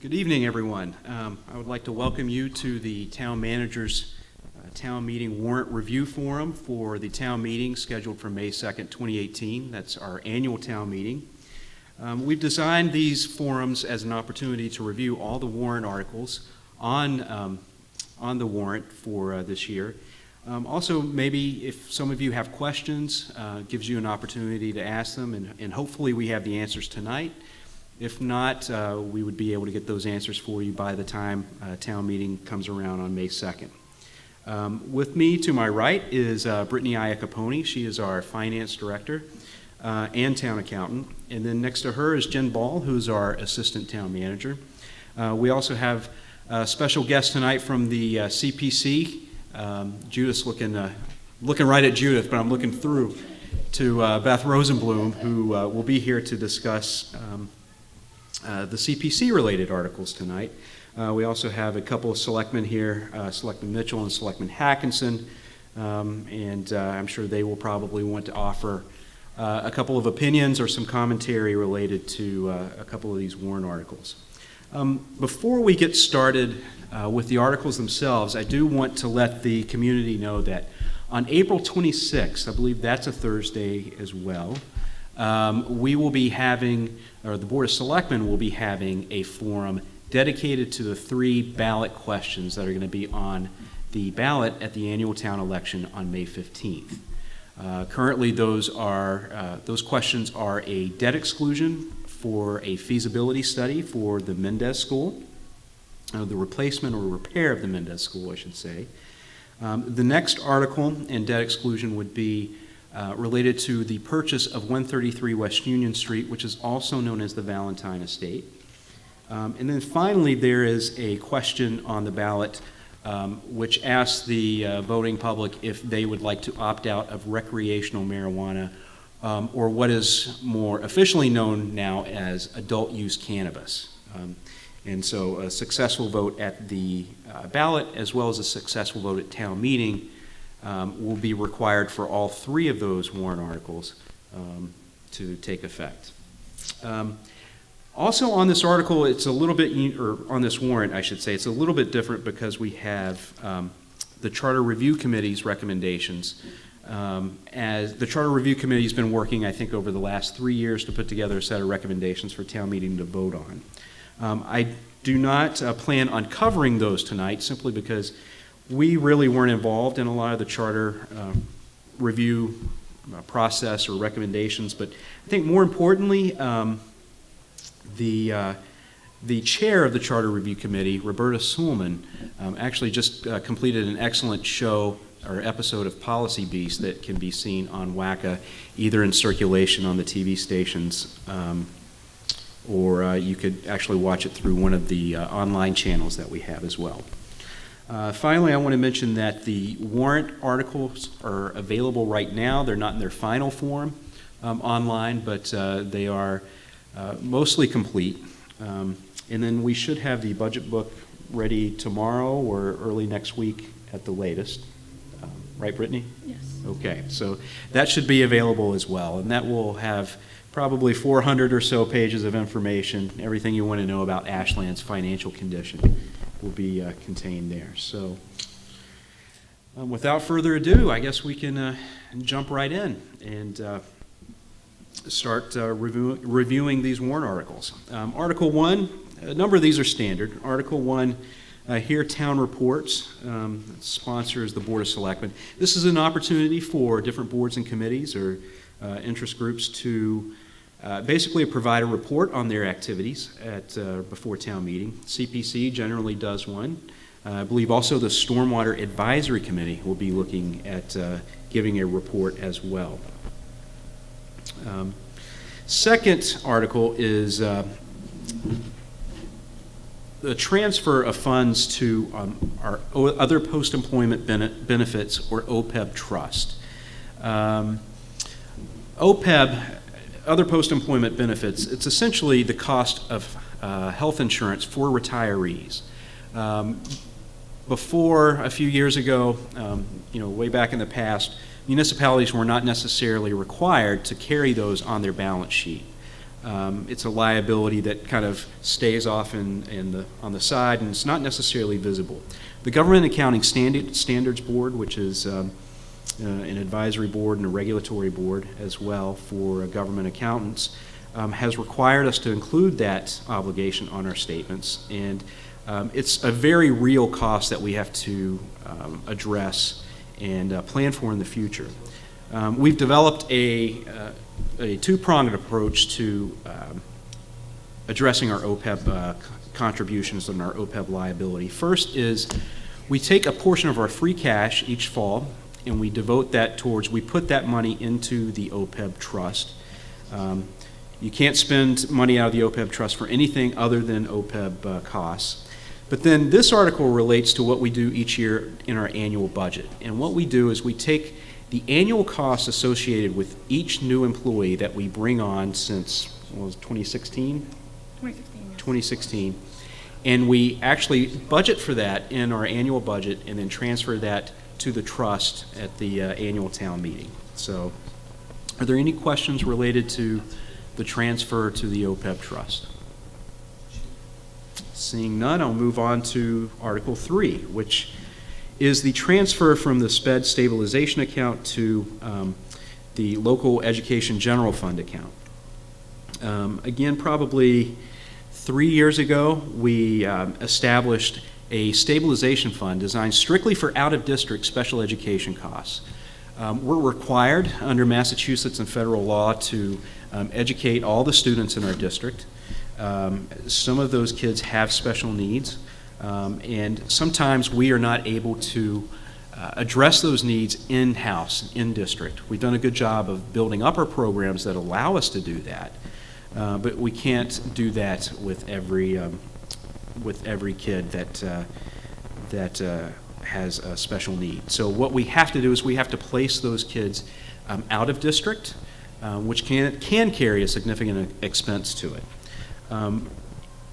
Good evening, everyone. I would like to welcome you to the Town Manager's Town Meeting Warrant Review Forum for the town meeting scheduled for May 2nd, 2018. That's our annual town meeting. We've designed these forums as an opportunity to review all the warrant articles on the warrant for this year. Also, maybe if some of you have questions, gives you an opportunity to ask them, and hopefully we have the answers tonight. If not, we would be able to get those answers for you by the time town meeting comes around on May 2nd. With me to my right is Brittany Iacoponi. She is our finance director and town accountant. And then next to her is Jen Ball, who's our assistant town manager. We also have a special guest tonight from the CPC. Judith's looking right at Judith, but I'm looking through to Beth Rosenblum, who will be here to discuss the CPC-related articles tonight. We also have a couple of selectmen here, Selectman Mitchell and Selectman Hackinson, and I'm sure they will probably want to offer a couple of opinions or some commentary related to a couple of these warrant articles. Before we get started with the articles themselves, I do want to let the community know that on April 26th, I believe that's a Thursday as well, we will be having, or the Board of Selectmen will be having a forum dedicated to the 3 ballot questions that are going to be on the ballot at the annual town election on May 15th. Currently, those questions are a debt exclusion for a feasibility study for the Mendez School, the replacement or repair of the Mendez School, I should say. The next article in debt exclusion would be related to the purchase of 133 West Union Street, which is also known as the Valentine Estate. And then finally, there is a question on the ballot which asks the voting public if they would like to opt out of recreational marijuana, or what is more officially known now as adult use cannabis. And so a successful vote at the ballot, as well as a successful vote at town meeting, will be required for all 3 of those warrant articles to take effect. Also on this article, it's a little bit, or on this warrant, I should say, it's a little bit different because we have the Charter Review Committee's recommendations. As the Charter Review Committee has been working, I think, over the last 3 years to put together a set of recommendations for town meeting to vote on. I do not plan on covering those tonight, simply because we really weren't involved in a lot of the charter review process or recommendations, but I think more importantly, the chair of the Charter Review Committee, Roberta Suleman, actually just completed an excellent show or episode of Policy Beast that can be seen on WACA, either in circulation on the TV stations, or you could actually watch it through one of the online channels that we have as well. Finally, I want to mention that the warrant articles are available right now. They're not in their final form online, but they are mostly complete. And then we should have the budget book ready tomorrow or early next week at the latest. Right, Brittany? Yes. Okay, so that should be available as well, and that will have probably 400 or so pages of information. Everything you want to know about Ashland's financial condition will be contained there. So without further ado, I guess we can jump right in and start reviewing these warrant articles. Article 1, a number of these are standard. Article 1, here town reports, sponsors the Board of Selectmen. This is an opportunity for different boards and committees or interest groups to basically provide a report on their activities at before town meeting. CPC generally does one. I believe also the Stormwater Advisory Committee will be looking at giving a report as well. Second article is the transfer of funds to our other post-employment benefits, or OPEB trust. OPEB, other post-employment benefits, it's essentially the cost of health insurance for retirees. Before, a few years ago, way back in the past, municipalities were not necessarily required to carry those on their balance sheet. It's a liability that kind of stays off on the side, and it's not necessarily visible. The Government Accounting Standards Board, which is an advisory board and a regulatory board as well for government accountants, has required us to include that obligation on our statements, and it's a very real cost that we have to address and plan for in the future. We've developed a two-pronged approach to addressing our OPEB contributions and our OPEB liability. First is we take a portion of our free cash each fall and we devote that towards, we put that money into the OPEB trust. You can't spend money out of the OPEB trust for anything other than OPEB costs. But then this article relates to what we do each year in our annual budget. And what we do is we take the annual costs associated with each new employee that we bring on since, what was it, 2016? 2015. Yes. 2016. And we actually budget for that in our annual budget and then transfer that to the trust at the annual town meeting. So are there any questions related to the transfer to the OPEB trust? Seeing none, I'll move on to Article 3, which is the transfer from the SPED stabilization account to the local education general fund account. Again, probably 3 years ago, we established a stabilization fund designed strictly for out-of-district special education costs. We're required under Massachusetts and federal law to educate all the students in our district. Some of those kids have special needs, and sometimes we are not able to address those needs in-house, in-district. We've done a good job of building up our programs that allow us to do that, but we can't do that with every kid that has a special need. So what we have to do is we have to place those kids out of district, which can carry a significant expense to it.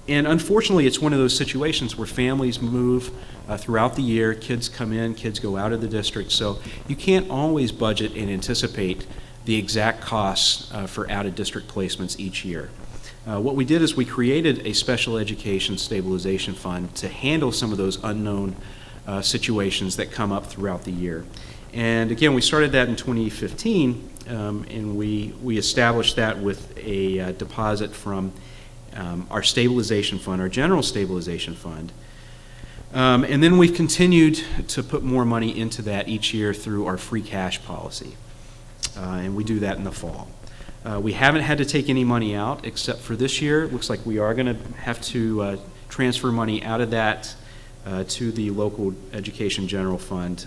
And unfortunately, it's one of those situations where families move throughout the year, kids come in, kids go out of the district, so you can't always budget and anticipate the exact costs for out-of-district placements each year. What we did is we created a special education stabilization fund to handle some of those unknown situations that come up throughout the year. And again, we started that in 2015, and we established that with a deposit from our stabilization fund, our general stabilization fund. And then we've continued to put more money into that each year through our free cash policy. And we do that in the fall. We haven't had to take any money out except for this year. It looks like we are going to have to transfer money out of that to the local education general fund.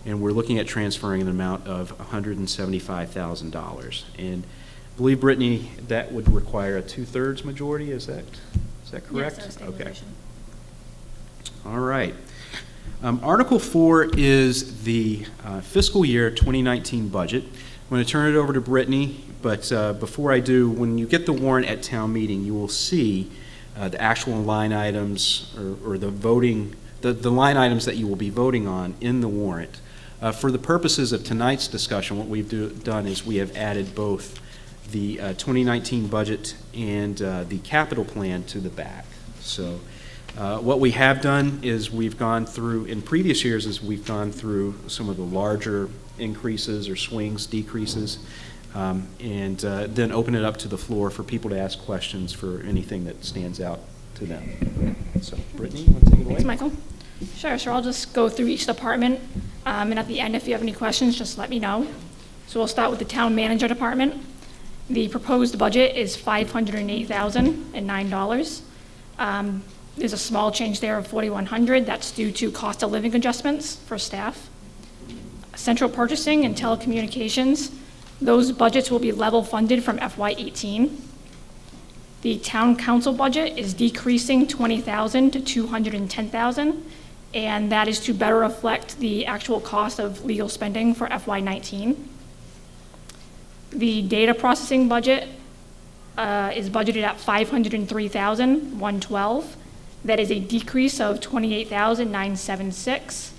And we're looking at transferring an amount of $175,000. And I believe, Brittany, that would require a 2/3 majority. Is that correct? Yes, okay. All right. Article 4 is the fiscal year 2019 budget. I'm going to turn it over to Brittany, but before I do, when you get the warrant at town meeting, you will see the actual line items or the line items that you will be voting on in the warrant. For the purposes of tonight's discussion, what we've done is we have added both the 2019 budget and the capital plan to the back. So what we have done is we've gone through, in previous years, is we've gone through some of the larger increases or swings, decreases, and then open it up to the floor for people to ask questions for anything that stands out to them. So, Brittany, you want to take it away? Thanks, Michael. Sure, so I'll just go through each department, and at the end, if you have any questions, just let me know. So we'll start with the town manager department. The proposed budget is $508,009. There's a small change there of $4,100. That's due to cost of living adjustments for staff. Central purchasing and telecommunications, those budgets will be level funded from FY18. The town council budget is decreasing $20,000 to $210,000, and that is to better reflect the actual cost of legal spending for FY19. The data processing budget is budgeted at $503,112. That is a decrease of $28,976.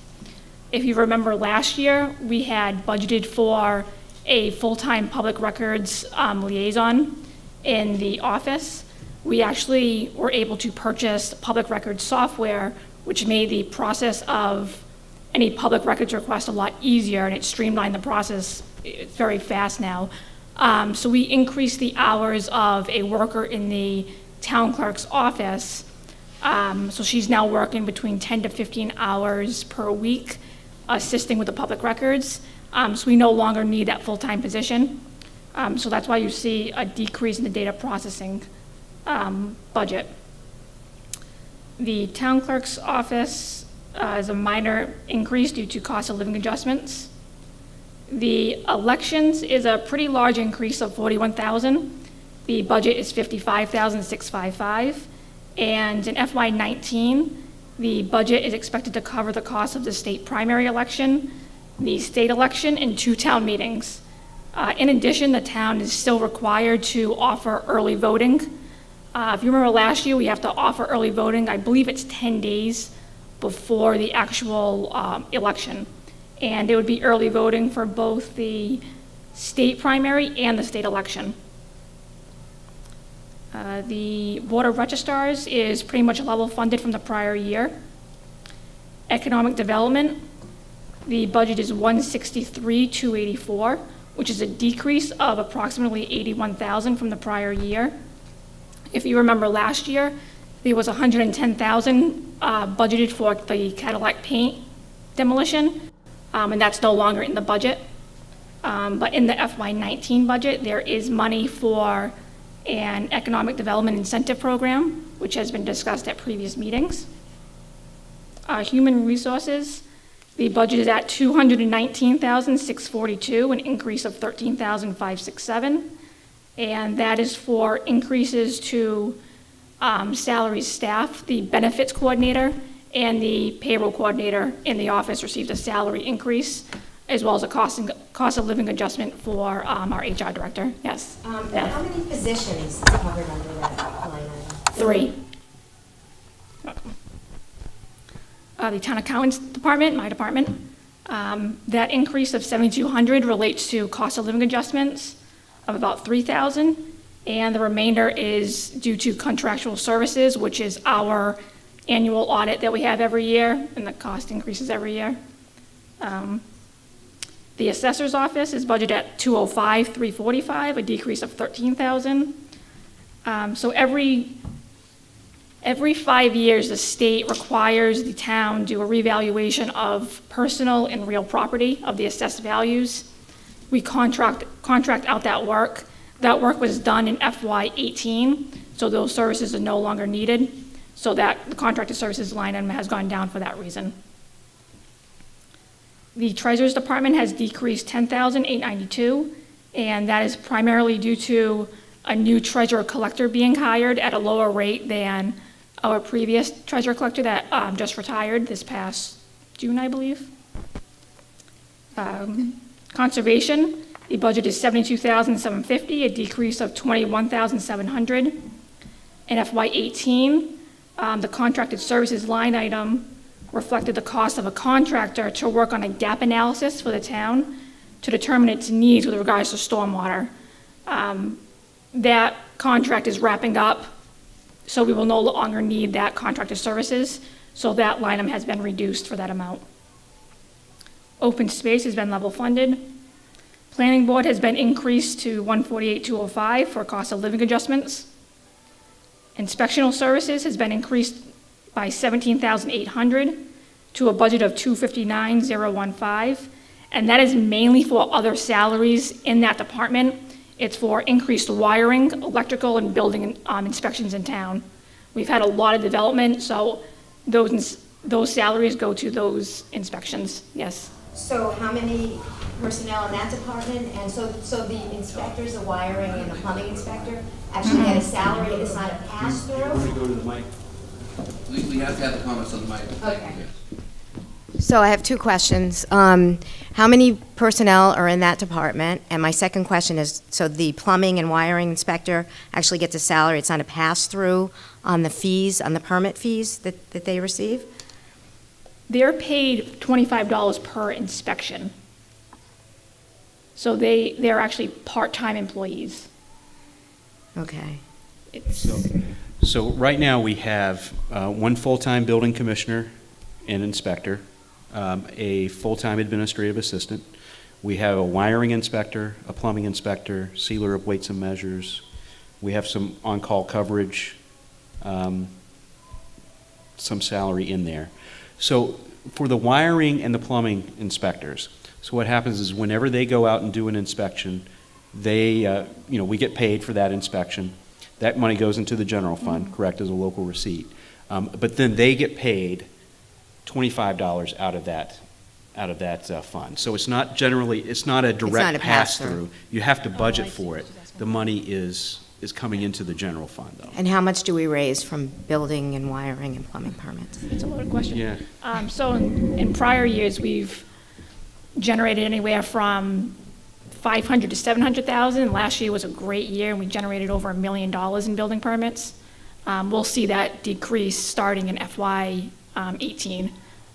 If you remember last year, we had budgeted for a full-time public records liaison, in the office, we actually were able to purchase public records software, which made the process of any public records request a lot easier, and it streamlined the process. It's very fast now. So we increased the hours of a worker in the town clerk's office. So she's now working between 10 to 15 hours per week, assisting with the public records. So we no longer need that full-time position. So that's why you see a decrease in the data processing budget. The town clerk's office is a minor increase due to cost of living adjustments. The elections is a pretty large increase of $41,000. The budget is $55,655. And in FY19, the budget is expected to cover the cost of the state primary election, the state election, and 2 town meetings. In addition, the town is still required to offer early voting. If you remember last year, we have to offer early voting. I believe it's 10 days before the actual election. And it would be early voting for both the state primary and the state election. The Board of Registrars is pretty much level funded from the prior year. Economic Development, the budget is $163,284, which is a decrease of approximately $81,000 from the prior year. If you remember last year, there was $110,000 budgeted for the Cadillac paint demolition, and that's no longer in the budget. But in the FY19 budget, there is money for an economic development incentive program, which has been discussed at previous meetings. Human Resources, the budget is at $219,642, an increase of $13,567, and that is for increases to salaries staff. The benefits coordinator and the payroll coordinator in the office received a salary increase, as well as a cost of living adjustment for our HR director. Yes. Yeah. How many positions is covered under that line item? 3. The town accountants department, my department, that increase of $7,200 relates to cost of living adjustments of about $3,000, and the remainder is due to contractual services, which is our annual audit that we have every year, and the cost increases every year. The assessor's office is budgeted at $205,345, a decrease of $13,000. So every 5 years, the state requires the town do a revaluation of personal and real property of the assessed values. We contract out that work. That work was done in FY18, so those services are no longer needed. So that the contracted services line item has gone down for that reason. The treasurer's department has decreased $10,892, and that is primarily due to a new treasurer collector being hired at a lower rate than our previous treasurer collector that just retired this past June, I believe. Conservation, the budget is $72,750, a decrease of $21,700. In FY18, the contracted services line item reflected the cost of a contractor to work on a gap analysis for the town to determine its needs with regards to stormwater. That contract is wrapping up, so we will no longer need that contracted services, so that line item has been reduced for that amount. Open space has been level funded. Planning board has been increased to $148,205 for cost of living adjustments. Inspectional services has been increased by $17,800 to a budget of $259,015, and that is mainly for other salaries in that department. It's for increased wiring, electrical, and building inspections in town. We've had a lot of development, so those salaries go to those inspections. Yes. So how many personnel in that department? And so the inspectors, the wiring and the plumbing inspector actually get a salary and it's not a pass-through? Go to the mic. We have to have the comments on the mic. Okay. So I have 2 questions. How many personnel are in that department? And my second question is, so the plumbing and wiring inspector actually gets a salary, it's not a pass-through on the fees, on the permit fees that they receive? They're paid $25 per inspection. So they're actually part-time employees. Okay. It's, So right now, we have one full-time building commissioner and inspector, a full-time administrative assistant. We have a wiring inspector, a plumbing inspector, sealer of weights and measures. We have some on-call coverage, some salary in there. So for the wiring and the plumbing inspectors, so what happens is whenever they go out and do an inspection, they, we get paid for that inspection. That money goes into the general fund, correct, as a local receipt. But then they get paid $25 out of that fund. So it's not generally, it's not a direct a pass-through. pass-through. You have to budget for it. The money is coming into the general fund, though. And how much do we raise from building and wiring and plumbing permits? it's a loaded question. Yeah. So in prior years, we've generated anywhere from 500 to 700,000. Last year was a great year, and we generated over $1 million in building permits. We'll see that decrease starting in FY 18.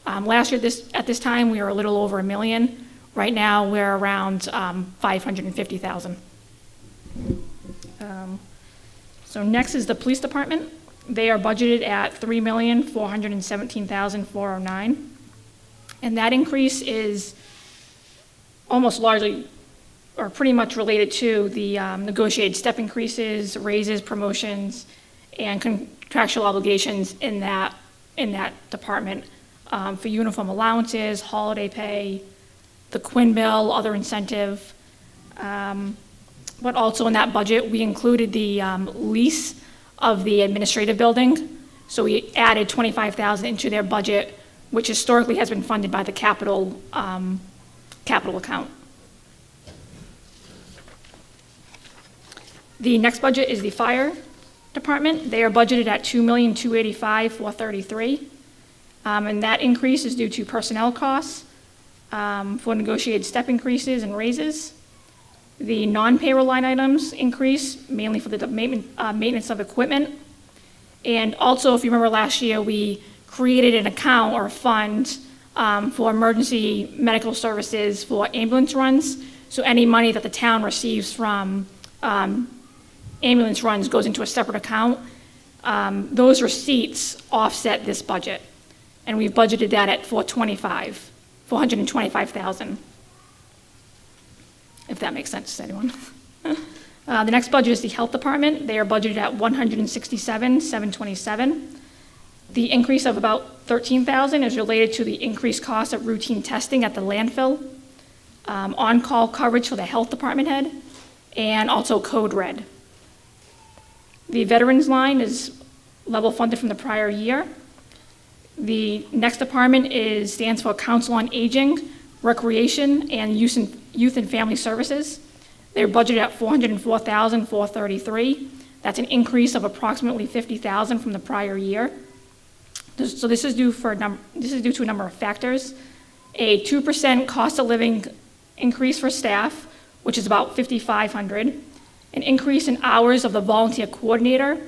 Last year, at this time, we were a little over $1 million. Right now, we're around 550,000. So next is the police department. They are budgeted at $3,417,409, and that increase is almost largely, or pretty much related to the negotiated step increases, raises, promotions, and contractual obligations in that department for uniform allowances, holiday pay, the Quinn bill, other incentive. But also in that budget, we included the lease of the administrative building. So we added $25,000 into their budget, which historically has been funded by the capital account. The next budget is the fire department. They are budgeted at $2,285,433. And that increase is due to personnel costs for negotiated step increases and raises. The non-payroll line items increase mainly for the maintenance of equipment. And also, if you remember last year, we created an account or a fund for emergency medical services for ambulance runs. So any money that the town receives from ambulance runs goes into a separate account. Those receipts offset this budget, and we've budgeted that at $425,000. If that makes sense to anyone. The next budget is the health department. They are budgeted at $167,727. The increase of about $13,000 is related to the increased cost of routine testing at the landfill, on-call coverage for the health department head, and also Code Red. The veterans line is level funded from the prior year. The next department stands for Council on Aging, Recreation, and Youth and Family Services. They're budgeted at $404,433. That's an increase of approximately $50,000 from the prior year. So this is due to a number of factors. A 2% cost of living increase for staff, which is about $5,500. An increase in hours of the volunteer coordinator,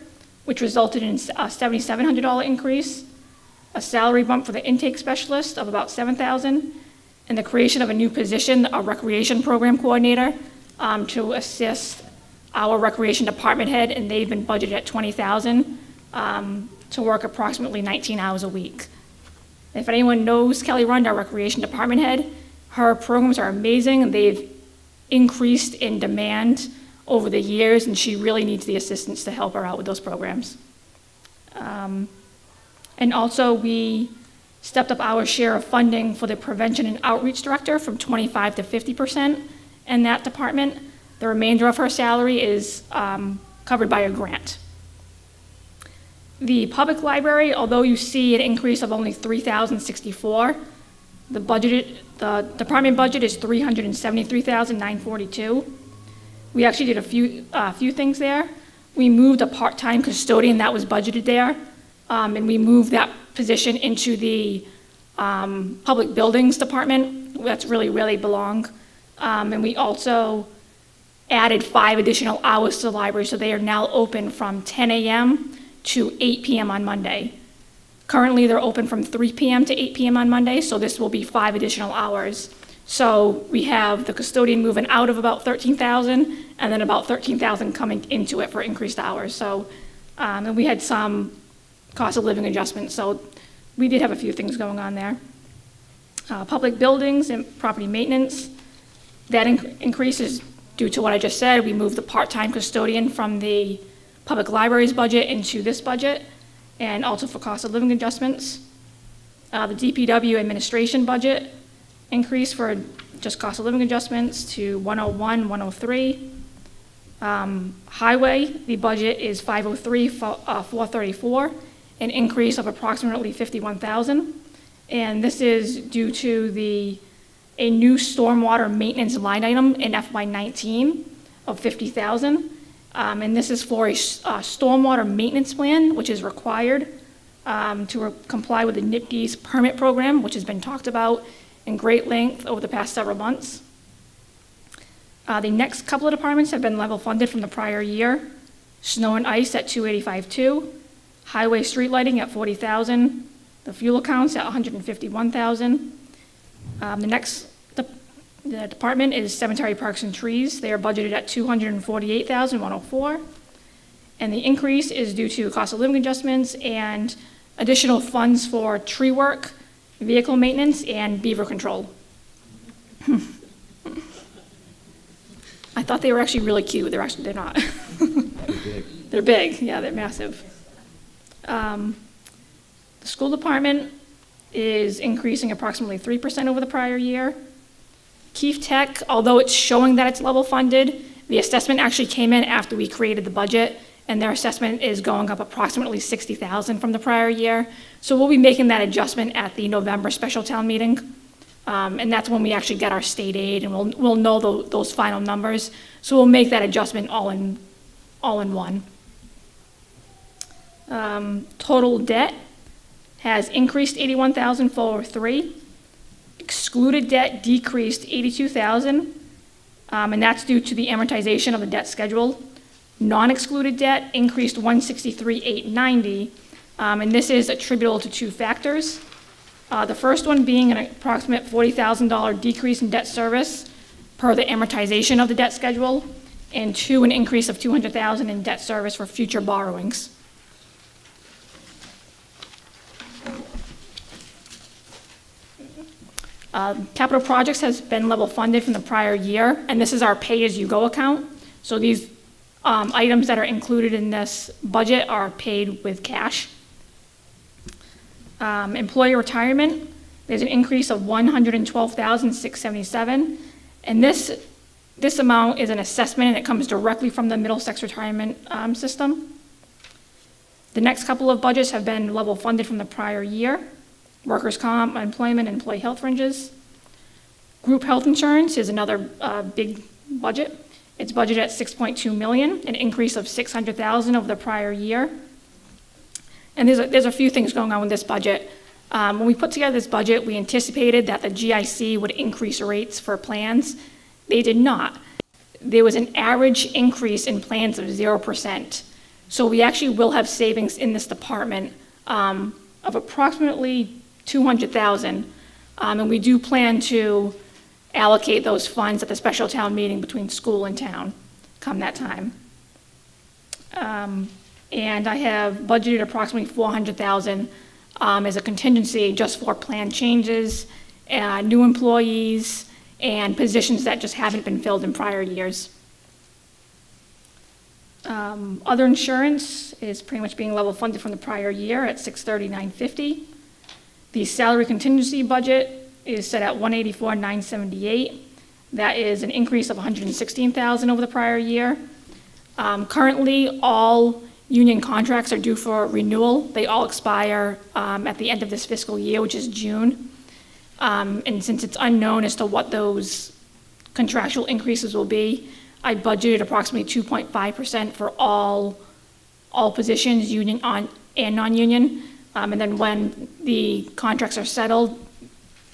which resulted in a $7,700 increase. A salary bump for the intake specialist of about $7,000. And the creation of a new position, a recreation program coordinator, to assist our recreation department head, and they've been budgeted at $20,000 to work approximately 19 hours a week. If anyone knows Kelly Rund, our recreation department head, her programs are amazing, and they've increased in demand over the years, and she really needs the assistance to help her out with those programs. And also, we stepped up our share of funding for the prevention and outreach director from 25% to 50% in that department. The remainder of her salary is covered by a grant. The public library, although you see an increase of only $3,064, the department budget is $373,942. We actually did a few things there. We moved a part-time custodian that was budgeted there, and we moved that position into the public buildings department. That's really where they belong. And we also added 5 additional hours to the library, so they are now open from 10 a.m. to 8 p.m. on Monday. Currently, they're open from 3 p.m. to 8 p.m. on Monday, so this will be 5 additional hours. So we have the custodian moving out of about $13,000 and then about 13,000 coming into it for increased hours. So, and we had some cost of living adjustments, so we did have a few things going on there. Public buildings and property maintenance, that increase is due to what I just said. We moved the part-time custodian from the public libraries budget into this budget, and also for cost of living adjustments. The DPW administration budget increased for just cost of living adjustments to 101, 103. Highway, the budget is 503, 434, an increase of approximately 51,000. And this is due to a new stormwater maintenance line item in FY19 of 50,000. And this is for a stormwater maintenance plan, which is required to comply with the NIPD's permit program, which has been talked about in great length over the past several months. The next couple of departments have been level funded from the prior year. Snow and ice at 285.2, highway street lighting at 40,000, the fuel accounts at 151,000. The next the department is cemetery parks and trees. They are budgeted at 248,104, and the increase is due to cost of living adjustments and additional funds for tree work, vehicle maintenance, and beaver control. I thought they were actually really cute. They're not. They're big. They're big. Yeah, they're massive. The school department is increasing approximately 3% over the prior year. Keefe Tech, although it's showing that it's level funded, the assessment actually came in after we created the budget, and their assessment is going up approximately 60,000 from the prior year. So we'll be making that adjustment at the November special town meeting. And that's when we actually get our state aid, and we'll know those final numbers. So we'll make that adjustment all in one. Total debt has increased 81,403. Excluded debt decreased 82,000, and that's due to the amortization of the debt schedule. Non-excluded debt increased 163,890, and this is attributable to two factors. The first one being an approximate $40,000 decrease in debt service per the amortization of the debt schedule, and two, an increase of $200,000 in debt service for future borrowings. Capital projects has been level funded from the prior year, and this is our pay-as-you-go account. So these items that are included in this budget are paid with cash. Employee retirement, there's an increase of $112,677, and this amount is an assessment, and it comes directly from the Middlesex retirement system. The next couple of budgets have been level funded from the prior year. Workers' comp, employment, and employee health fringes. Group health insurance is another big budget. It's budgeted at $6.2 million, an increase of $600,000 over the prior year. And there's a few things going on with this budget. When we put together this budget, we anticipated that the GIC would increase rates for plans. They did not. There was an average increase in plans of 0%. So we actually will have savings in this department of approximately $200,000, and we do plan to allocate those funds at the special town meeting between school and town come that time. And I have budgeted approximately $400,000 as a contingency just for plan changes, new employees, and positions that just haven't been filled in prior years. Other insurance is pretty much being level funded from the prior year at $639,550. The salary contingency budget is set at $184,978. That is an increase of $116,000 over the prior year. Currently, all union contracts are due for renewal. They all expire at the end of this fiscal year, which is June. And since it's unknown as to what those contractual increases will be, I budgeted approximately 2.5% for all positions, union and non-union. And then when the contracts are settled,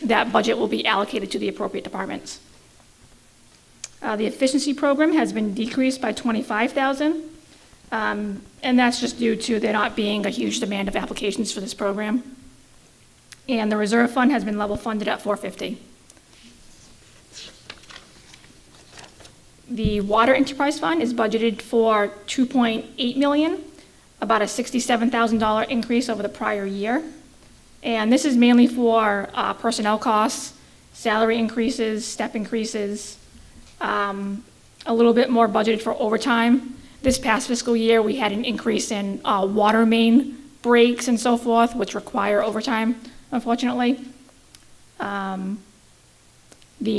that budget will be allocated to the appropriate departments. The efficiency program has been decreased by $25,000, and that's just due to there not being a huge demand of applications for this program. And the reserve fund has been level funded at $450,000. The Water Enterprise Fund is budgeted for $2.8 million, about a $67,000 increase over the prior year. And this is mainly for personnel costs, salary increases, step increases, a little bit more budgeted for overtime. This past fiscal year, we had an increase in water main breaks and so forth, which require overtime, unfortunately. The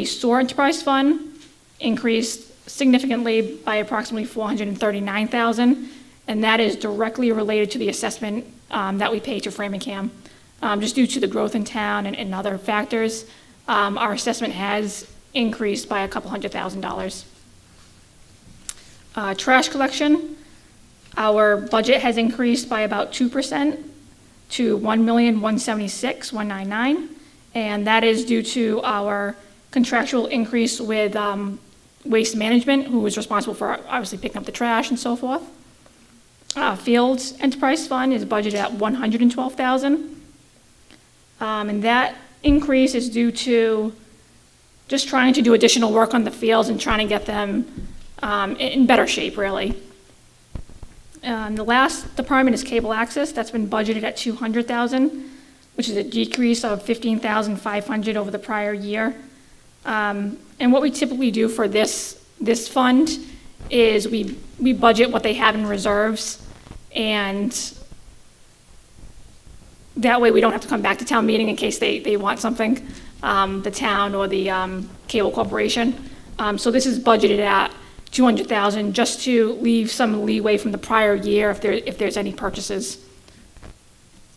Sewer Enterprise Fund increased significantly by approximately $439,000, and that is directly related to the assessment that we pay to Framingham. Just due to the growth in town and other factors, our assessment has increased by a couple $100,000. Trash collection, our budget has increased by about 2% to $1,176,199, and that is due to our contractual increase with Waste Management, who is responsible for obviously picking up the trash and so forth. Fields Enterprise Fund is budgeted at $112,000, and that increase is due to just trying to do additional work on the fields and trying to get them in better shape, really. The last department is cable access. That's been budgeted at $200,000, which is a decrease of $15,500 over the prior year. And what we typically do for this fund is we budget what they have in reserves, and that way we don't have to come back to town meeting in case they want something, the town or the cable corporation. So this is budgeted at $200,000 just to leave some leeway from the prior year if there's any purchases.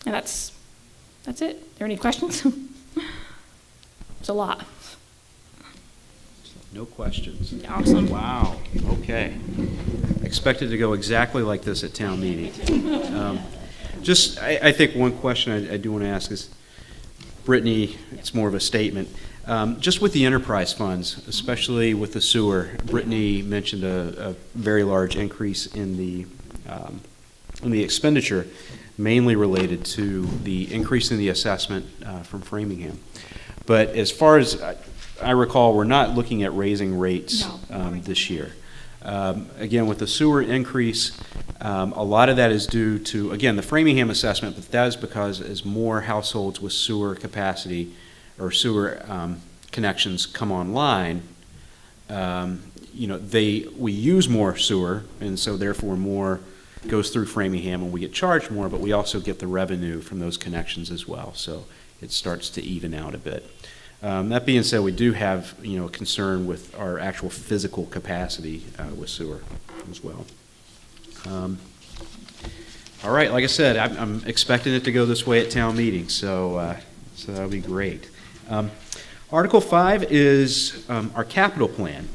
And that's it. Are there any questions? It's a lot. No questions. Awesome. Wow, okay. Expected to go exactly like this at town meeting. I think one question I do want to ask is, Brittany, it's more of a statement. Just with the enterprise funds, especially with the sewer, Brittany mentioned a very large increase in the expenditure, mainly related to the increase in the assessment from Framingham. But as far as I recall, we're not looking at raising rates this year. Again, with the sewer increase, a lot of that is due to, again, the Framingham assessment, but that is because as more households with sewer capacity or sewer connections come online, we use more sewer, and so therefore more goes through Framingham and we get charged more, but we also get the revenue from those connections as well, so it starts to even out a bit. That being said, we do have a concern with our actual physical capacity with sewer as well. All right, like I said, I'm expecting it to go this way at town meeting, so that'll be great. Article 5 is our capital plan.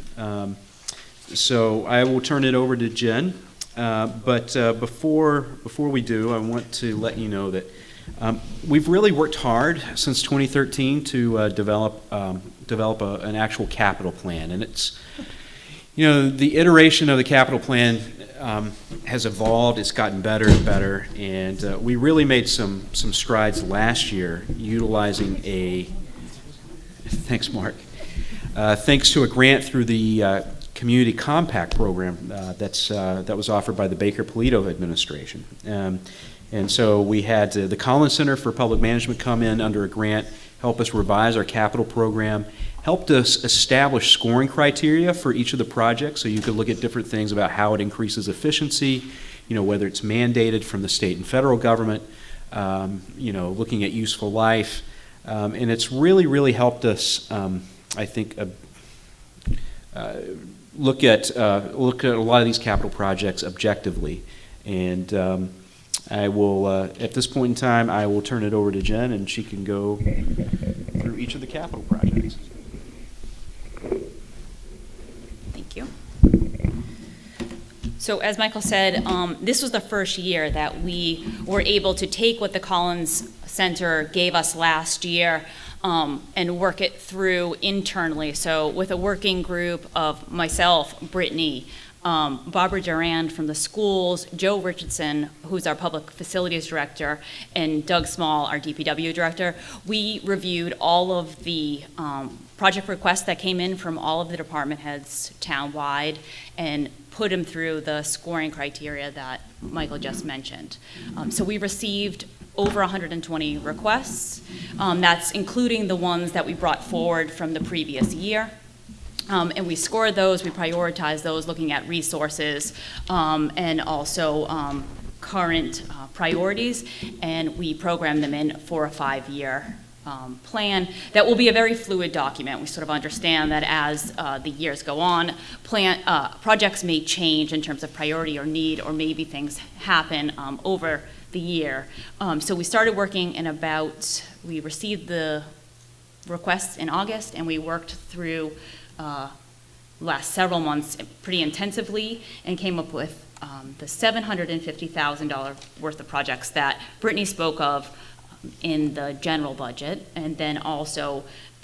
So I will turn it over to Jen, but before we do, I want to let you know that we've really worked hard since 2013 to develop an actual capital plan, and it's the iteration of the capital plan has evolved. It's gotten better and better, and we really made some strides last year utilizing thanks Mark, thanks to a grant through the Community Compact program that was offered by the Baker-Polito administration. And so we had the Collins Center for Public Management come in under a grant, help us revise our capital program, helped us establish scoring criteria for each of the projects, so you could look at different things about how it increases efficiency, whether it's mandated from the state and federal government, looking at useful life. And it's really helped us, I think, look at a lot of these capital projects objectively. And I will, at this point in time, I will turn it over to Jen, and she can go through each of the capital projects. Thank you. So as Michael said, this was the first year that we were able to take what the Collins Center gave us last year and work it through internally. So with a working group of myself, Brittany, Barbara Durand from the schools, Joe Richardson, who's our public facilities director, and Doug Small, our DPW director. We reviewed all of the project requests that came in from all of the department heads townwide and put them through the scoring criteria that Michael just mentioned. So we received over 120 requests. That's including the ones that we brought forward from the previous year. And we scored those, we prioritized those, looking at resources and also current priorities, and we programmed them in for a 5-year plan that will be a very fluid document. We sort of understand that as the years go on, projects may change in terms of priority or need, or maybe things happen over the year. So we started working in we received the requests in August, and we worked through last several months pretty intensively and came up with the $750,000 worth of projects that Brittany spoke of in the general budget. And then also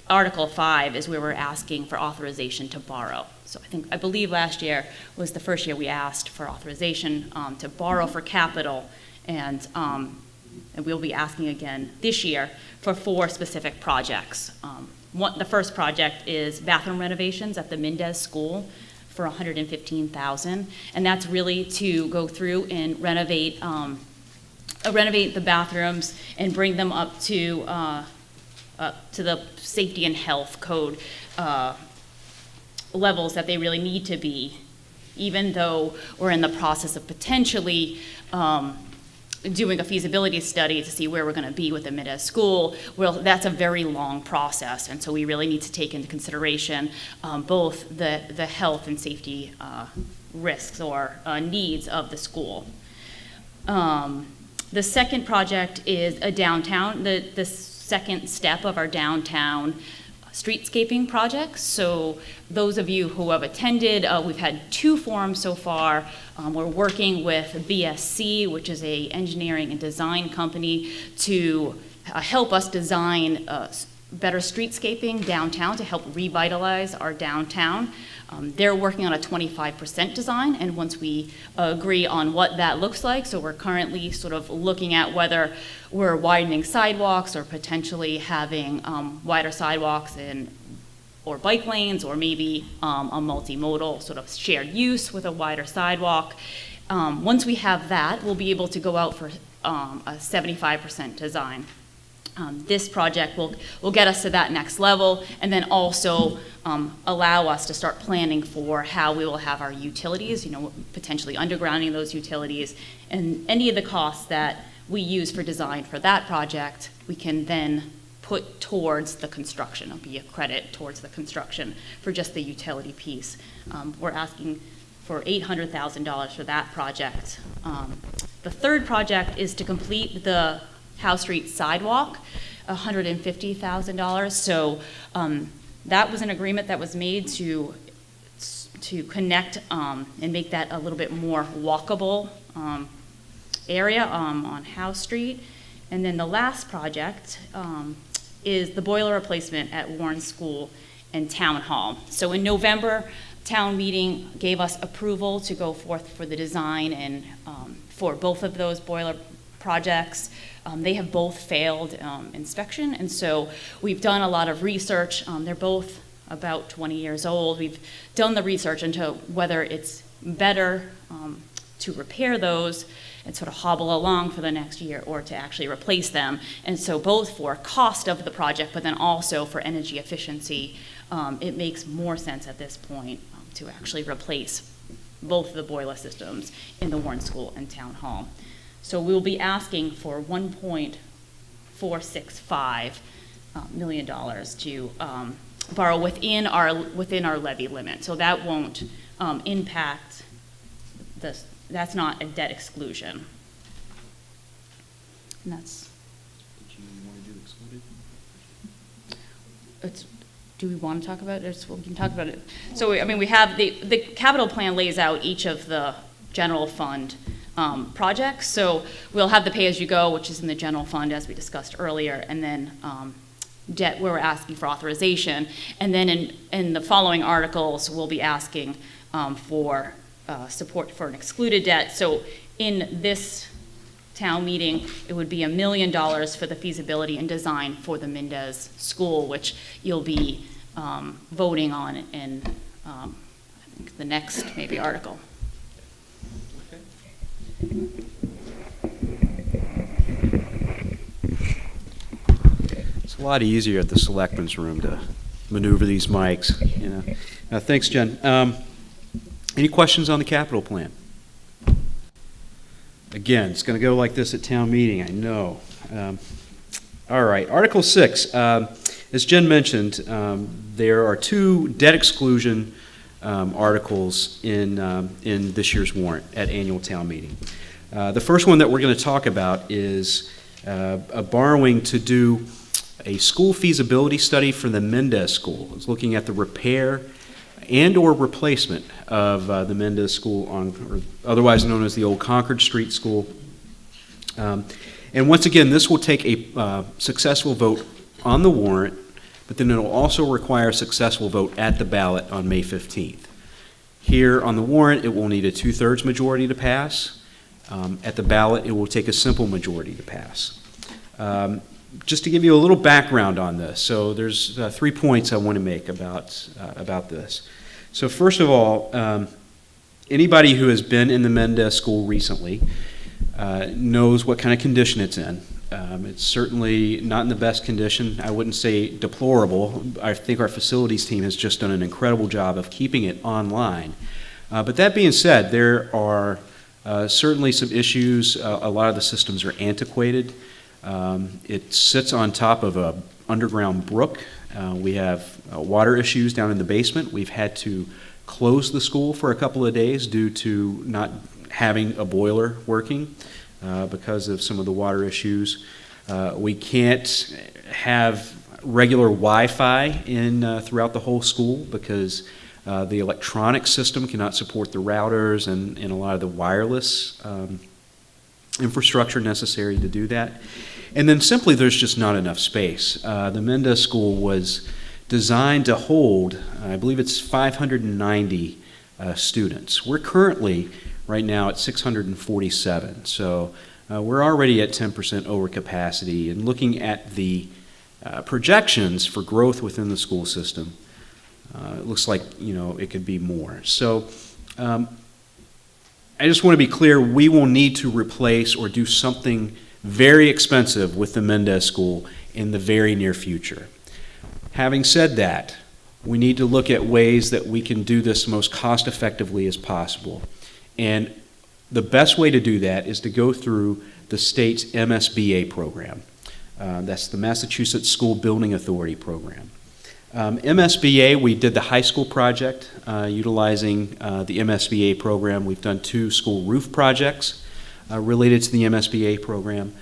Article 5 is where we're asking for authorization to borrow. So I believe last year was the first year we asked for authorization to borrow for capital, and we'll be asking again this year for 4 specific projects. The first project is bathroom renovations at the Mendez School for $115,000, and that's really to go through and renovate the bathrooms and bring them up to the safety and health code levels that they really need to be, even though we're in the process of potentially doing a feasibility study to see where we're going to be with the Mendez School. Well, that's a very long process, and so we really need to take into consideration both the health and safety risks or needs of the school. The second project is a downtown, the second step of our downtown streetscaping projects. So those of you who have attended, we've had 2 forums so far. We're working with BSC, which is a engineering and design company, to help us design better streetscaping downtown to help revitalize our downtown. They're working on a 25% design, and once we agree on what that looks like, so we're currently sort of looking at whether we're widening sidewalks or potentially having wider sidewalks or bike lanes, or maybe a multimodal sort of shared use with a wider sidewalk. Once we have that, we'll be able to go out for a 75% design. This project will get us to that next level, and then also allow us to start planning for how we will have our utilities, potentially undergrounding those utilities, and any of the costs that we use for design for that project, we can then put towards the construction. It'll be a credit towards the construction for just the utility piece. We're asking for $800,000 for that project. The third project is to complete the Howe Street sidewalk, $150,000. So that was an agreement that was made to connect and make that a little bit more walkable area on Howe Street. And then the last project is the boiler replacement at Warren School and Town Hall. So in November, town meeting gave us approval to go forth for the design and for both of those boiler projects. They have both failed inspection, and so we've done a lot of research. They're both about 20 years old. We've done the research into whether it's better to repair those and sort of hobble along for the next year, or to actually replace them. And so both for cost of the project, but then also for energy efficiency, it makes more sense at this point to actually replace both of the boiler systems in the Warren School and Town Hall. So we will be asking for $1.465 million to borrow within our levy limit. So that won't impact this. That's not a debt exclusion. And that's. Do you want to do excluded? Do we want to talk about it? We can talk about it. So we have the capital plan lays out each of the general fund projects. So we'll have the pay-as-you-go, which is in the general fund, as we discussed earlier, and then debt, where we're asking for authorization. And then in the following articles, we'll be asking for support for an excluded debt. So in this town meeting, it would be $1 million for the feasibility and design for the Mendez School, which you'll be voting on in I think the next maybe article. It's a lot easier at the selectmen's room to maneuver these mics, you know. Thanks, Jen. Any questions on the capital plan? Again, it's going to go like this at town meeting, I know. All right, Article 6. As Jen mentioned, there are 2 debt exclusion articles in this year's warrant at annual town meeting. The first one that we're going to talk about is a borrowing to do a school feasibility study for the Mendez School. It's looking at the repair and or replacement of the Mendez School, or otherwise known as the old Concord Street School. And once again, this will take a successful vote on the warrant, but then it will also require a successful vote at the ballot on May 15th. Here on the warrant, it will need a 2/3 majority to pass. At the ballot, it will take a simple majority to pass. Just to give you a little background on this, so there's 3 points I want to make about this. So first of all, anybody who has been in the Mendez School recently knows what kind of condition it's in. It's certainly not in the best condition. I wouldn't say deplorable. I think our facilities team has just done an incredible job of keeping it online. But that being said, there are certainly some issues. A lot of the systems are antiquated. It sits on top of an underground brook. We have water issues down in the basement. We've had to close the school for a couple of days due to not having a boiler working because of some of the water issues. We can't have regular Wi-Fi throughout the whole school because the electronic system cannot support the routers and a lot of the wireless infrastructure necessary to do that. And then simply there's just not enough space. The Mendez School was designed to hold, I believe it's 590 students. We're currently right now at 647. So we're already at 10% over capacity, and looking at the projections for growth within the school system, it looks like, it could be more. So I just want to be clear, we will need to replace or do something very expensive with the Mendez School in the very near future. Having said that, we need to look at ways that we can do this most cost effectively as possible. And the best way to do that is to go through the state's MSBA program. That's the Massachusetts School Building Authority program. MSBA, we did the high school project utilizing the MSBA program. We've done 2 school roof projects related to the MSBA program.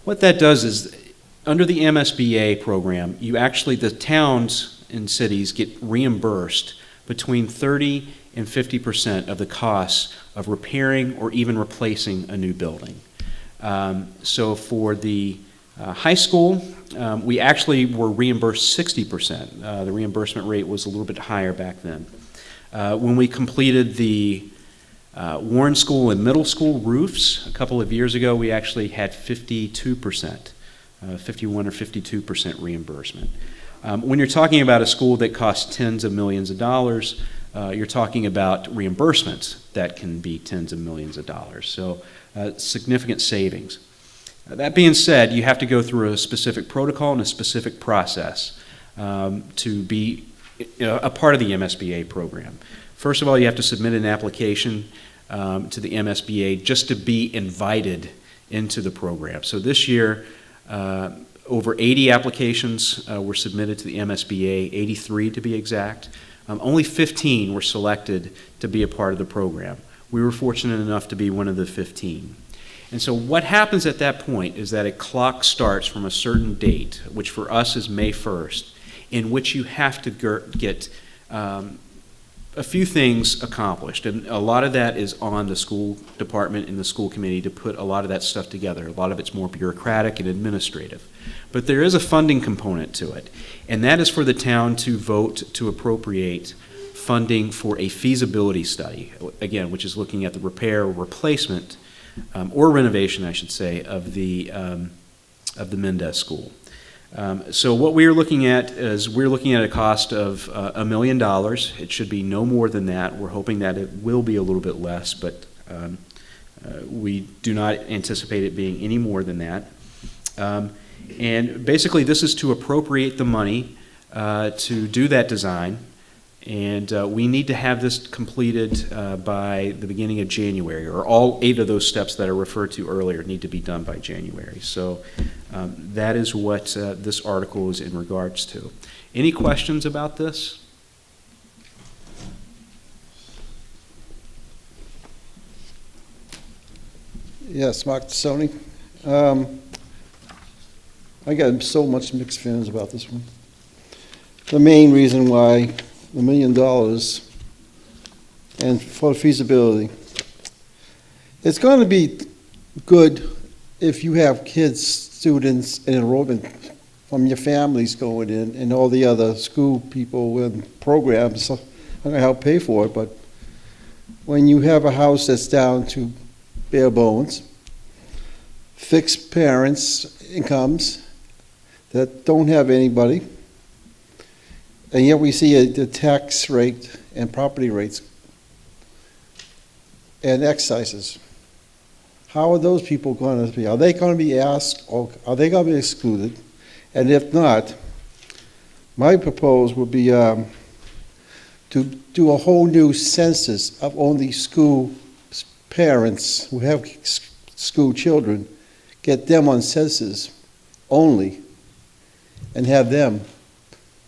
What that does is, under the MSBA program, the towns and cities get reimbursed between 30 and 50% of the costs of repairing or even replacing a new building. So for the high school, we actually were reimbursed 60%. The reimbursement rate was a little bit higher back then. When we completed the Warren School and middle school roofs a couple of years ago, we actually had 52%, 51 or 52% reimbursement. When you're talking about a school that costs tens of millions of dollars, you're talking about reimbursements that can be tens of millions of dollars. So significant savings. That being said, you have to go through a specific protocol and a specific process to be a part of the MSBA program. First of all, you have to submit an application to the MSBA just to be invited into the program. So this year, over 80 applications were submitted to the MSBA, 83 to be exact. Only 15 were selected to be a part of the program. We were fortunate enough to be one of the 15. And so what happens at that point is that a clock starts from a certain date, which for us is May 1st, in which you have to get a few things accomplished. And a lot of that is on the school department and the school committee to put a lot of that stuff together. A lot of it's more bureaucratic and administrative. But there is a funding component to it, and that is for the town to vote to appropriate funding for a feasibility study, again, which is looking at the repair or replacement, or renovation, I should say, of the Mendez School. So what we're looking at is a cost of $1 million. It should be no more than that. We're hoping that it will be a little bit less, but we do not anticipate it being any more than that. And basically, this is to appropriate the money to do that design, and we need to have this completed by the beginning of January, or all 8 of those steps that I referred to earlier need to be done by January. So that is what this article is in regards to. Any questions about this? Yes, Mark Sony. I got so much mixed feelings about this one. The main reason why $1 million and for feasibility, it's going to be good if you have kids, students, and enrollment from your families going in, and all the other school people and programs are going to help pay for it. But when you have a house that's down to bare bones, fixed parents' incomes that don't have anybody, and yet we see the tax rate and property rates and excises. How are those people going to be? Are they going to be asked, or are they going to be excluded? And if not, my proposal would be to do a whole new census of only school parents who have school children, get them on census only, and have them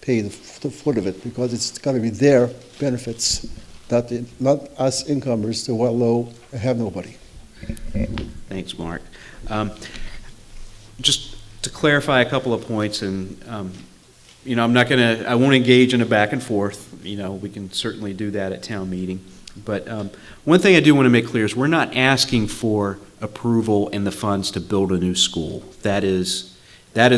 pay the foot of it, because it's going to be their benefits, not us incomers who are low and have nobody. Thanks, Mark. Just to clarify a couple of points, and I won't engage in a back and forth. We can certainly do that at town meeting. But one thing I do want to make clear is we're not asking for approval and the funds to build a new school. That is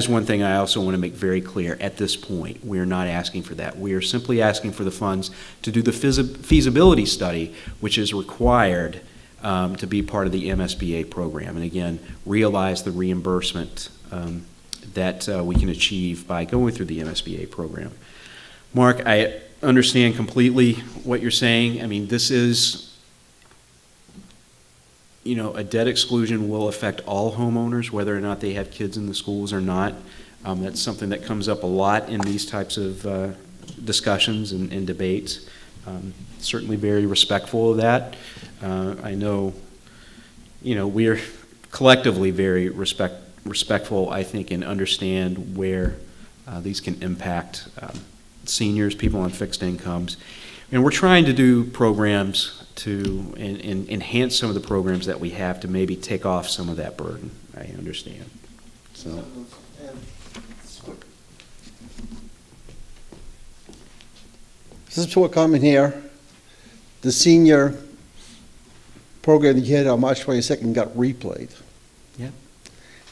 one thing I also want to make very clear at this point. We are not asking for that. We are simply asking for the funds to do the feasibility study, which is required to be part of the MSBA program, and again, realize the reimbursement that we can achieve by going through the MSBA program. Mark, I understand completely what you're saying. I mean, this is, a debt exclusion will affect all homeowners, whether or not they have kids in the schools or not. That's something that comes up a lot in these types of discussions and debates. Certainly very respectful of that. I know, we're collectively very respectful, I think, and understand where these can impact seniors, people on fixed incomes. And we're trying to do programs to enhance some of the programs that we have to maybe take off some of that burden. I understand. So. This is what coming here. The senior program that you had on March 22nd got replayed. Yeah.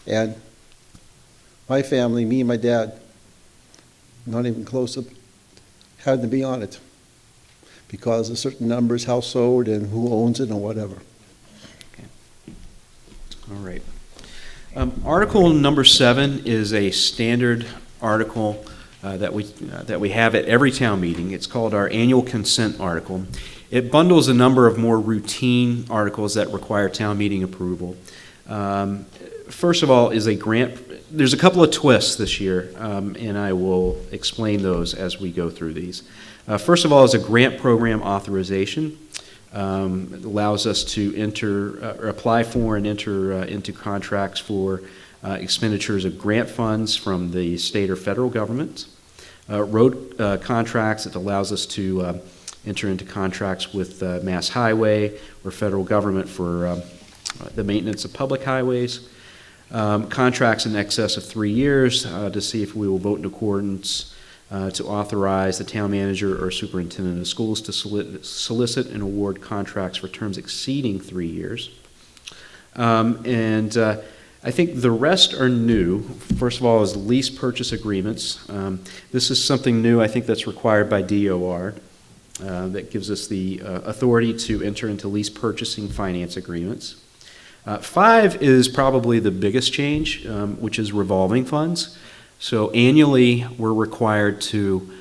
And my family, me and my dad, not even close to, had to be on it because of certain numbers, household, and who owns it and whatever. Okay. All right. Article number 7 is a standard article that we have at every town meeting. It's called our annual consent article. It bundles a number of more routine articles that require town meeting approval. First of all is a grant. There's a couple of twists this year, and I will explain those as we go through these. First of all is a grant program authorization. It allows us to apply for and enter into contracts for expenditures of grant funds from the state or federal government. Road contracts, it allows us to enter into contracts with Mass Highway or federal government for the maintenance of public highways. Contracts in excess of 3 years to see if we will vote in accordance to authorize the town manager or superintendent of schools to solicit and award contracts for terms exceeding 3 years. I think the rest are new. First of all is lease purchase agreements. This is something new, I think, that's required by DOR. that gives us the authority to enter into lease purchasing finance agreements. 5 is probably the biggest change, which is revolving funds. So annually, we're required to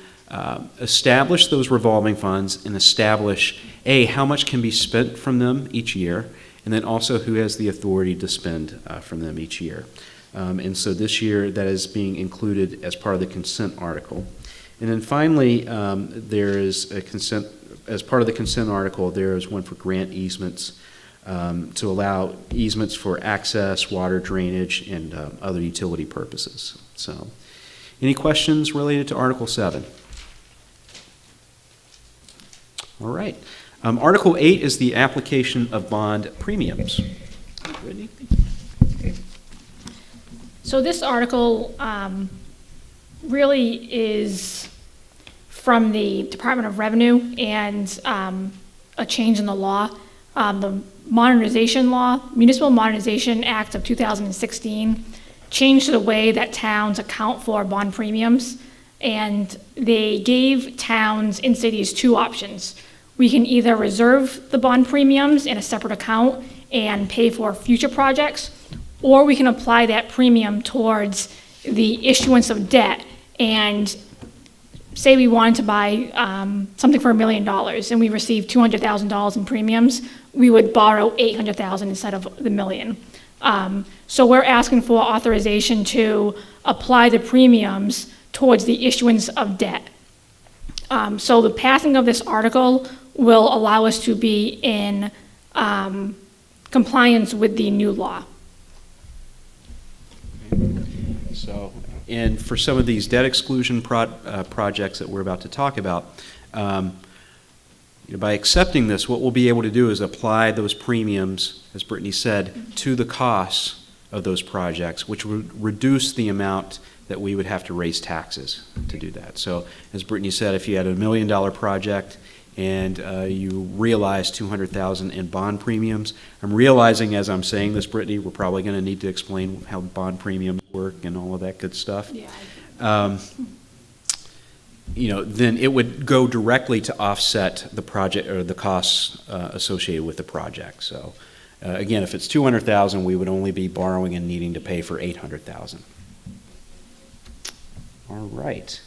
establish those revolving funds and establish, A, how much can be spent from them each year, and then also who has the authority to spend from them each year. And so this year, that is being included as part of the consent article. And then finally, there is a consent, as part of the consent article, there is one for grant easements to allow easements for access, water drainage, and other utility purposes. So, any questions related to Article 7? All right. Article 8 is the application of bond premiums. Brittany? So this article really is from the Department of Revenue and a change in the law. The modernization law, Municipal Modernization Act of 2016, changed the way that towns account for bond premiums, and they gave towns in cities 2 options. We can either reserve the bond premiums in a separate account and pay for future projects, or we can apply that premium towards the issuance of debt. And say we wanted to buy something for $1 million and we received $200,000 in premiums, we would borrow $800,000 instead of the $1 million. So we're asking for authorization to apply the premiums towards the issuance of debt. So the passing of this article will allow us to be in compliance with the new law. So, and for some of these debt exclusion projects that we're about to talk about, by accepting this, what we'll be able to do is apply those premiums, as Brittany said, to the costs of those projects, which would reduce the amount that we would have to raise taxes to do that. So, as Brittany said, if you had a $1 million project and you realize $200,000 in bond premiums, I'm realizing as I'm saying this, Brittany, we're probably going to need to explain how bond premiums work and all of that good stuff. Yeah. Then it would go directly to offset the project or the costs associated with the project. So, again, if it's $200,000, we would only be borrowing and needing to pay for $800,000. All right.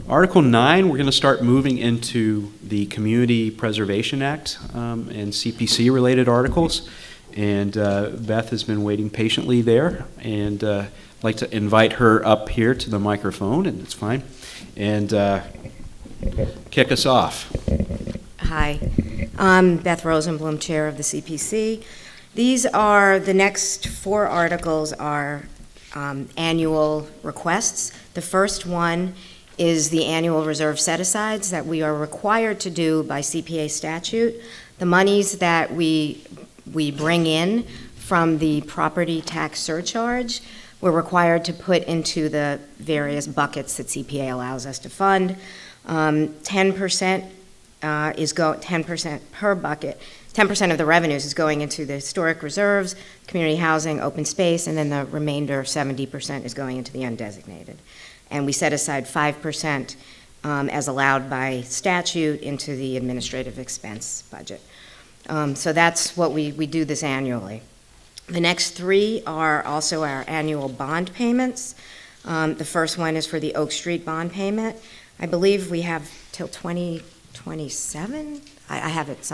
Article 9, we're going to start moving into the Community Preservation Act and CPC-related articles. And Beth has been waiting patiently there. And I'd like to invite her up here to the microphone, and it's fine, and kick us off. Hi, I'm Beth Rosenblum, Chair of the CPC. These are, the next 4 articles are annual requests. The first one is the annual reserve set-asides that we are required to do by CPA statute. The monies that we bring in from the property tax surcharge, we're required to put into the various buckets that CPA allows us to fund. 10% 10% per bucket. 10% of the revenues is going into the historic reserves, community housing, open space, and then the remainder, 70%, is going into the undesignated. And we set aside 5% as allowed by statute into the administrative expense budget. So that's what we do this annually. The next 3 are also our annual bond payments. The first one is for the Oak Street bond payment. I believe we have till 2027. I have it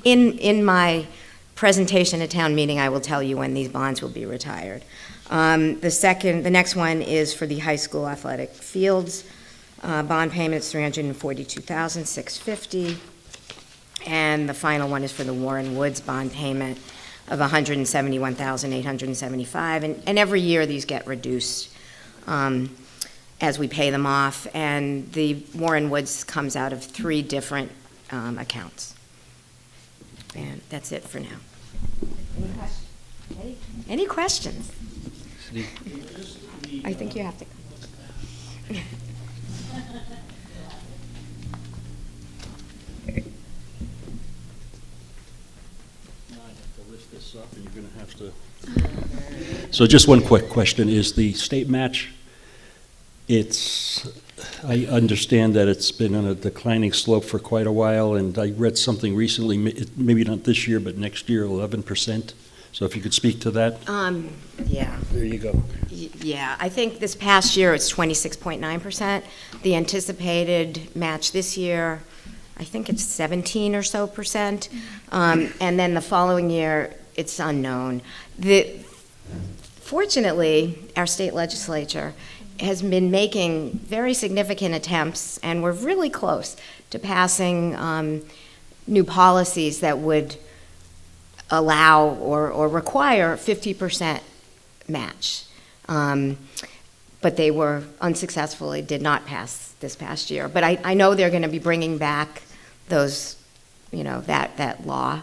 in my presentation at town meeting. I will tell you when these bonds will be retired. The next one is for the high school athletic fields. Bond payment is $342,650. And the final one is for the Warren Woods bond payment of $171,875. And every year these get reduced as we pay them off. And the Warren Woods comes out of 3 different accounts. And that's it for now. Any questions? I think you have to. This up and you're going to have to. So just one quick question. Is the state match I understand that it's been on a declining slope for quite a while, and I read something recently, maybe not this year, but next year, 11%. So if you could speak to that, Yeah. there you go. Yeah, I think this past year it's 26.9%. The anticipated match this year, I think it's 17 or so percent. And then the following year, it's unknown. Fortunately, our state legislature has been making very significant attempts, and we're really close to passing new policies that would allow or require 50% match. But they were unsuccessfully, did not pass this past year. But I know they're going to be bringing back those, that law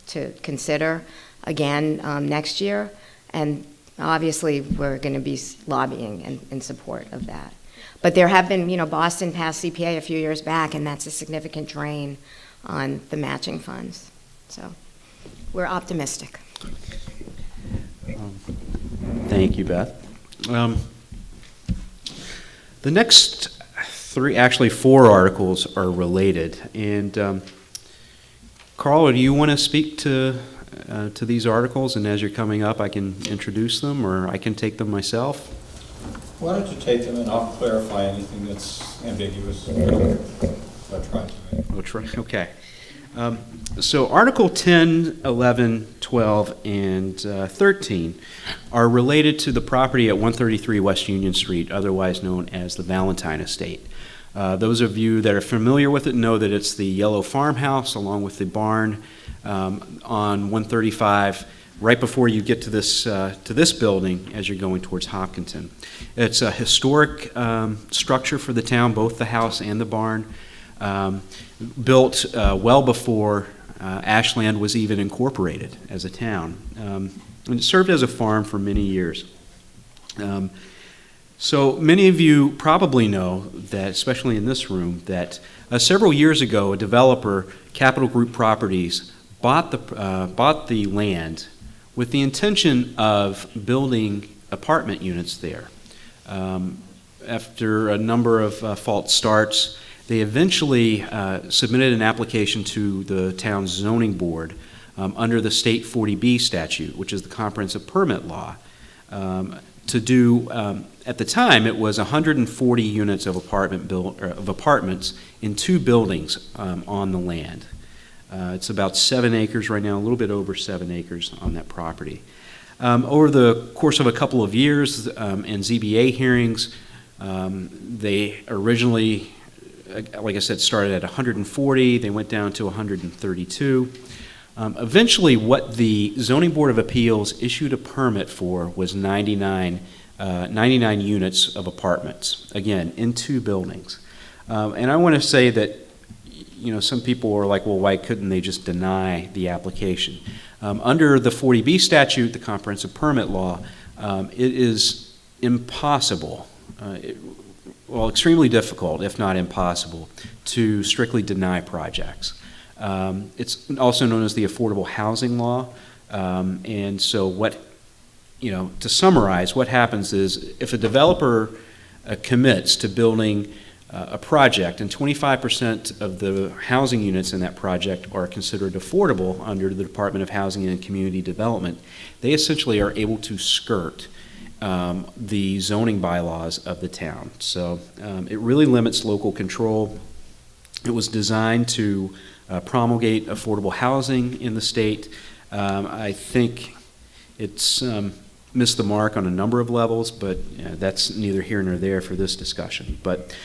to consider again next year. And obviously, we're going to be lobbying in support of that. But there have been, Boston passed CPA a few years back, and that's a significant drain on the matching funds. So we're optimistic. Thank you, Beth. The next four articles are related. And Carl, do you want to speak to these articles? And as you're coming up, I can introduce them, or I can take them myself. Why don't you take them and I'll clarify anything that's ambiguous. I'll try to. We'll try. Okay. So Article 10, 11, 12, and 13 are related to the property at 133 West Union Street, otherwise known as the Valentine Estate. Those of you that are familiar with it know that it's the yellow farmhouse along with the barn on 135, right before you get to this building as you're going towards Hopkinton. It's a historic structure for the town, both the house and the barn. Built well before Ashland was even incorporated as a town. And it served as a farm for many years. So many of you probably know that, especially in this room, that several years ago, a developer, Capital Group Properties, bought the land with the intention of building apartment units there. After a number of false starts, they eventually submitted an application to the town's zoning board under the state 40B statute, which is the comprehensive permit law, to do, at the time, it was 140 units of apartments in two buildings on the land. It's about 7 acres right now, a little bit over 7 acres on that property. Over the course of a couple of years in ZBA hearings, they originally, like I said, started at 140. They went down to 132. Eventually, what the Zoning Board of Appeals issued a permit for was 99 units of apartments, again, in two buildings. And I want to say that, some people are like, well, why couldn't they just deny the application? Under the 40B statute, the comprehensive permit law, it is impossible, extremely difficult, if not impossible, to strictly deny projects. It's also known as the affordable housing law. And so to summarize, what happens is if a developer commits to building a project and 25% of the housing units in that project are considered affordable under the Department of Housing and Community Development, they essentially are able to skirt the zoning bylaws of the town. So it really limits local control. It was designed to promulgate affordable housing in the state. I think it's missed the mark on a number of levels, but that's neither here nor there for this discussion. But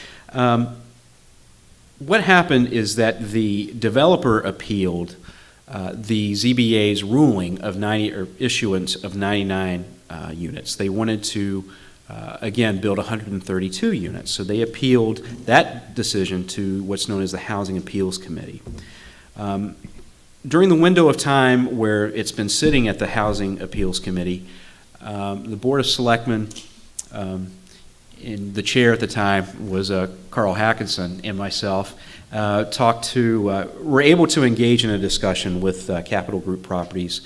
what happened is that the developer appealed the ZBA's ruling of issuance of 99 units. They wanted to again build 132 units, so they appealed that decision to what's known as the Housing Appeals Committee. During the window of time where it's been sitting at the Housing Appeals Committee, the Board of Selectmen, and the chair at the time was Carl Hackinson and myself, were able to engage in a discussion with Capital Group Properties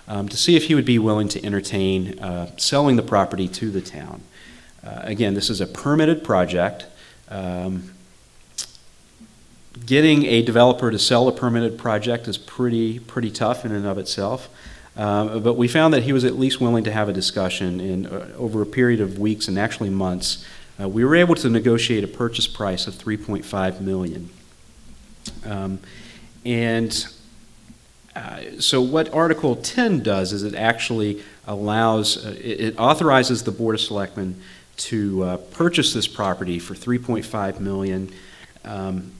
to see if he would be willing to entertain selling the property to the town. Again, this is a permitted project. Getting a developer to sell a permitted project is pretty tough in and of itself. But we found that he was at least willing to have a discussion, and over a period of weeks and actually months, we were able to negotiate a purchase price of $3.5 million. So what Article 10 does is it actually it authorizes the Board of Selectmen to purchase this property for $3.5 million, and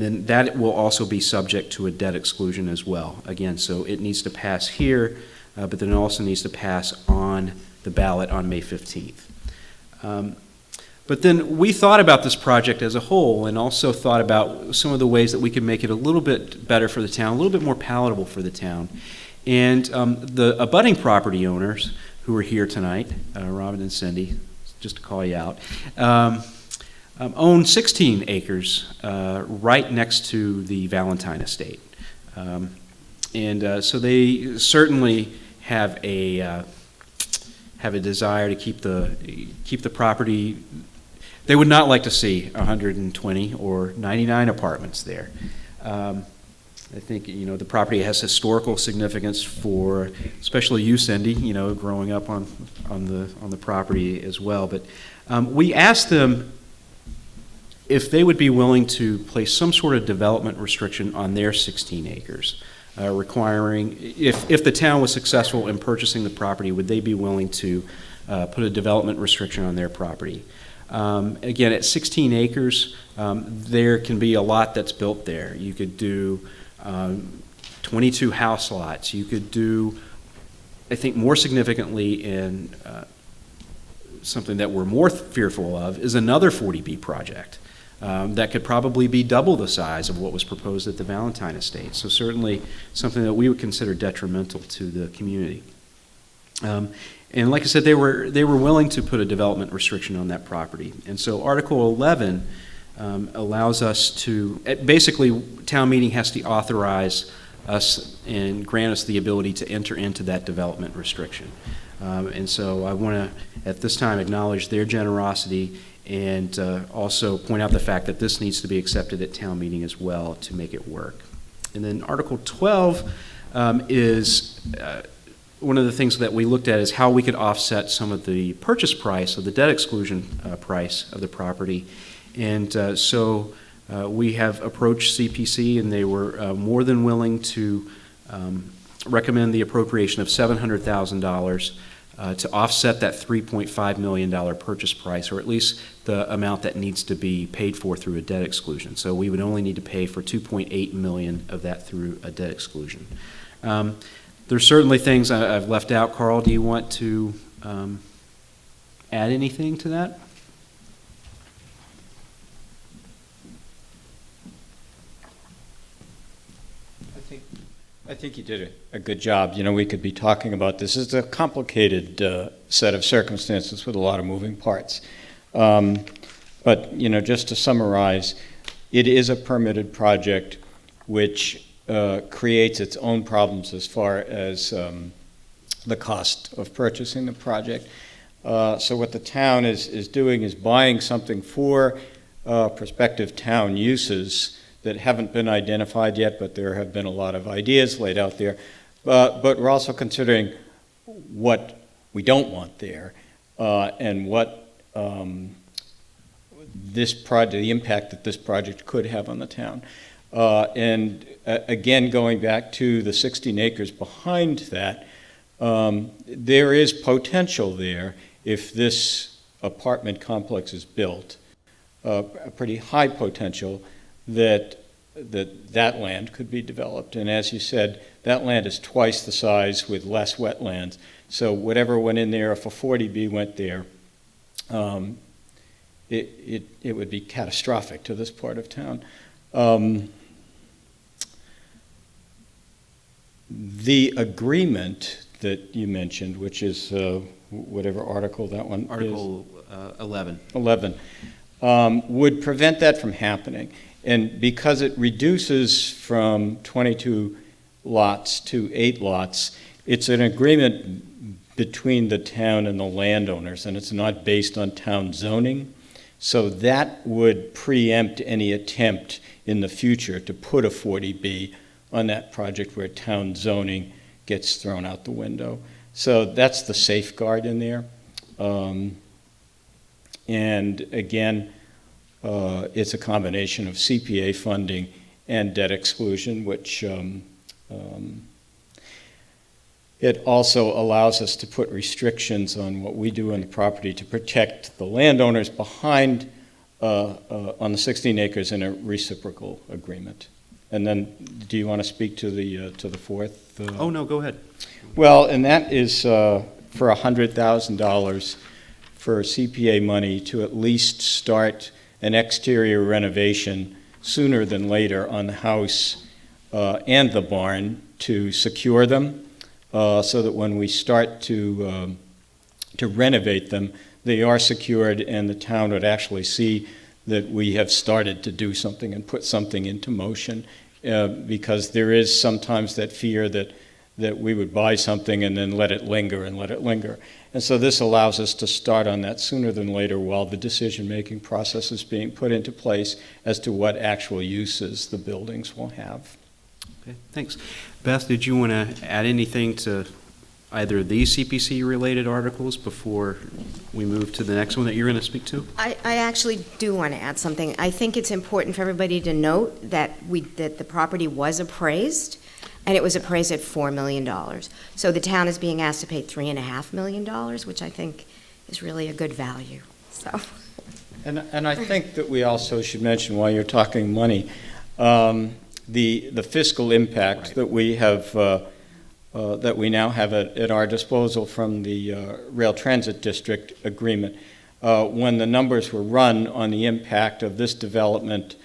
then that will also be subject to a debt exclusion as well. Again, so it needs to pass here, but then it also needs to pass on the ballot on May 15th. But then we thought about this project as a whole and also thought about some of the ways that we could make it a little bit better for the town, a little bit more palatable for the town. And the abutting property owners who are here tonight, Robin and Cindy, just to call you out, own 16 acres right next to the Valentine estate. So they certainly have a desire to keep the property. They would not like to see 120 or 99 apartments there. I think the property has historical significance for, especially you, Cindy, growing up on the property as well. But we asked them if they would be willing to place some sort of development restriction on their 16 acres, requiring, if the town was successful in purchasing the property, would they be willing to put a development restriction on their property? Again, at 16 acres, there can be a lot that's built there. You could do 22 house lots. You could do, I think more significantly in something that we're more fearful of is another 40B project. That could probably be double the size of what was proposed at the Valentine estate. So certainly something that we would consider detrimental to the community. And like I said, they were willing to put a development restriction on that property. And so Article 11 allows us to, basically town meeting has to authorize us and grant us the ability to enter into that development restriction. And so I want to, at this time, acknowledge their generosity and also point out the fact that this needs to be accepted at town meeting as well to make it work. And then Article 12 is one of the things that we looked at is how we could offset some of the purchase price of the debt exclusion price of the property. And so we have approached CPC, and they were more than willing to recommend the appropriation of $700,000 to offset that $3.5 million purchase price, or at least the amount that needs to be paid for through a debt exclusion. So we would only need to pay for $2.8 million of that through a debt exclusion. There's certainly things I've left out. Carl, do you want to add anything to that? I think you did a good job. We could be talking about this. It's a complicated set of circumstances with a lot of moving parts. But just to summarize, it is a permitted project which creates its own problems as far as the cost of purchasing the project. So what the town is doing is buying something for prospective town uses that haven't been identified yet, but there have been a lot of ideas laid out there. But we're also considering what we don't want there and what the impact that this project could have on the town. And again, going back to the 16 acres behind that, there is potential there if this apartment complex is built, a pretty high potential that land could be developed. And as you said, that land is twice the size with less wetlands. So whatever went in there, if a 40B went there, it would be catastrophic to this part of town. The agreement that you mentioned, which is whatever article that one Article 11. 11, would prevent that from happening. And because it reduces from 22 lots to 8 lots, it's an agreement between the town and the landowners, and it's not based on town zoning. So that would preempt any attempt in the future to put a 40B on that project where town zoning gets thrown out the window. So that's the safeguard in there. And again, it's a combination of CPA funding and debt exclusion, which it also allows us to put restrictions on what we do on the property to protect the landowners behind on the 16 acres in a reciprocal agreement. And then, do you want to speak to the fourth? Oh, no, go ahead. Well, and that is for $100,000 for CPA money to at least start an exterior renovation sooner than later on the house and the barn to secure them, so that when we start to renovate them, they are secured, and the town would actually see that we have started to do something and put something into motion, because there is sometimes that fear that we would buy something and then let it linger and let it linger. And so this allows us to start on that sooner than later while the decision-making process is being put into place as to what actual uses the buildings will have. Okay, thanks. Beth, did you want to add anything to either of these CPC-related articles before we move to the next one that you're going to speak to? I actually do want to add something. I think it's important for everybody to note that that the property was appraised, and it was appraised at $4 million. So the town is being asked to pay $3.5 million, which I think is really a good value. So. And I think that we also should mention, while you're talking money, the fiscal impact that we have, that we now have at our disposal from the Rail Transit District agreement. When the numbers were run on the impact of this development,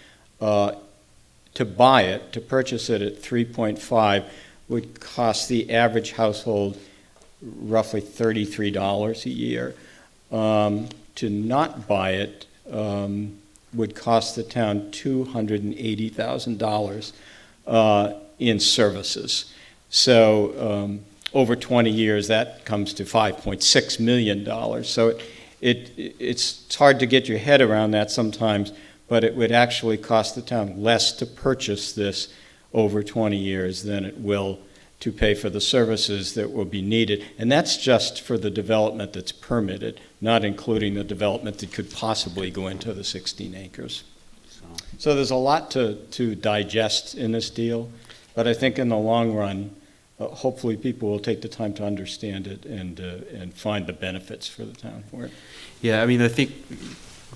to buy it, to purchase it at 3.5 would cost the average household roughly $33 a year. To not buy it would cost the town $280,000 in services. So over 20 years, that comes to $5.6 million. So it's hard to get your head around that sometimes, but it would actually cost the town less to purchase this over 20 years than it will to pay for the services that will be needed. And that's just for the development that's permitted, not including the development that could possibly go into the 16 acres. So there's a lot to digest in this deal, but I think in the long run, hopefully people will take the time to understand it and find the benefits for the town for it. Yeah, I mean, I think we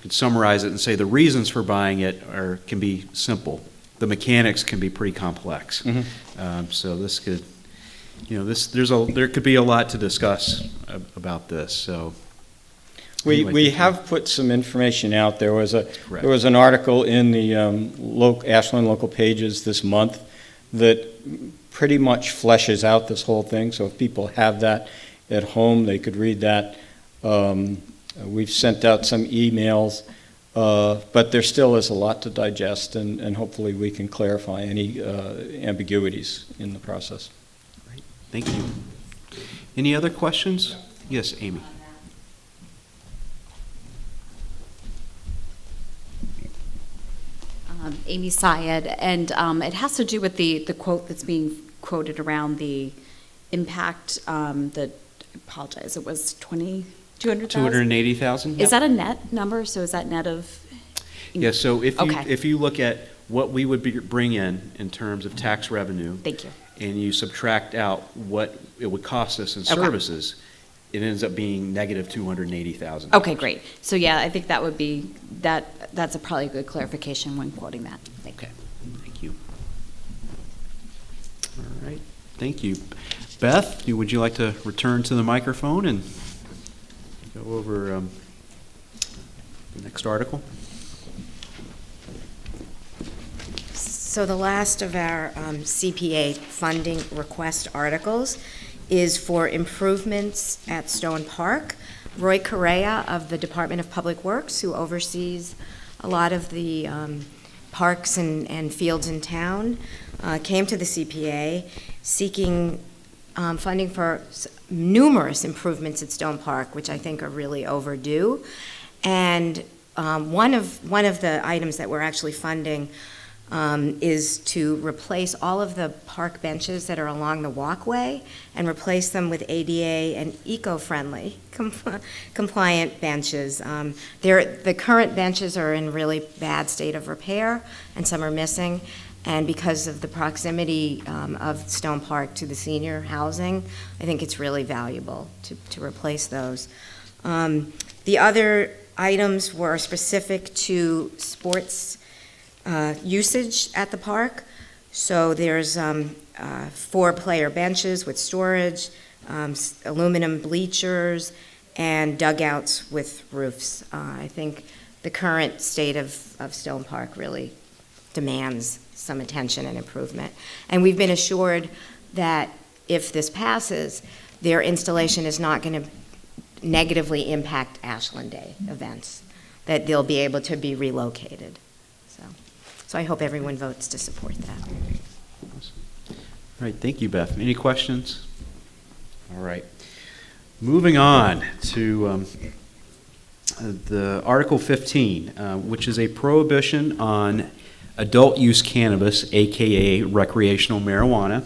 could summarize it and say the reasons for buying it can be simple. The mechanics can be pretty complex. Mm-hmm. So this could, there could be a lot to discuss about this. So we have put some information out. There was an article in the Ashland local pages this month that pretty much fleshes out this whole thing. So if people have that at home, they could read that. We've sent out some emails, but there still is a lot to digest, and hopefully we can clarify any ambiguities in the process. Great. Thank you. Any other questions? Yes, Amy. Amy Syed, and it has to do with the quote that's being quoted around the impact. I apologize, it was 200,000? 280,000? Is that a net number? So is that net of? Yeah, so Okay. if you look at what we would bring in terms of tax revenue. Thank you. And you subtract out what it would cost us in Okay. services, it ends up being negative 280,000. Okay, great. So yeah, I think that would be, that's probably a good clarification when quoting that. Thank you. Okay, thank you. All right, thank you. Beth, would you like to return to the microphone and go over the next article? So the last of our CPA funding request articles is for improvements at Stone Park. Roy Correa of the Department of Public Works, who oversees a lot of the parks and fields in town, came to the CPA seeking funding for numerous improvements at Stone Park, which I think are really overdue. And one of the items that we're actually funding is to replace all of the park benches that are along the walkway and replace them with ADA and eco-friendly compliant benches. The current benches are in really bad state of repair, and some are missing. And because of the proximity of Stone Park to the senior housing, I think it's really valuable to replace those. The other items were specific to sports usage at the park. So there's 4-player benches with storage, aluminum bleachers, and dugouts with roofs. I think the current state of Stone Park really demands some attention and improvement. And we've been assured that if this passes, their installation is not going to negatively impact Ashland Day events, that they'll be able to be relocated. So I hope everyone votes to support that. All right, thank you, Beth. Any questions? All right. Moving on to the Article 15, which is a prohibition on adult use cannabis, AKA recreational marijuana.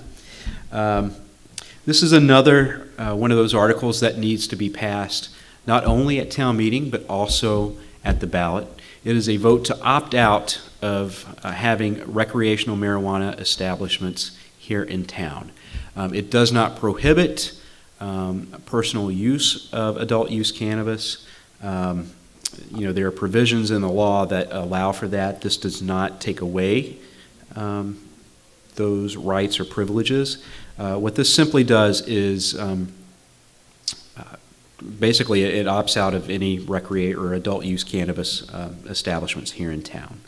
This is another one of those articles that needs to be passed not only at town meeting, but also at the ballot. It is a vote to opt out of having recreational marijuana establishments here in town. It does not prohibit personal use of adult use cannabis. There are provisions in the law that allow for that. This does not take away those rights or privileges. What this simply does is basically it opts out of any or adult use cannabis establishments here in town.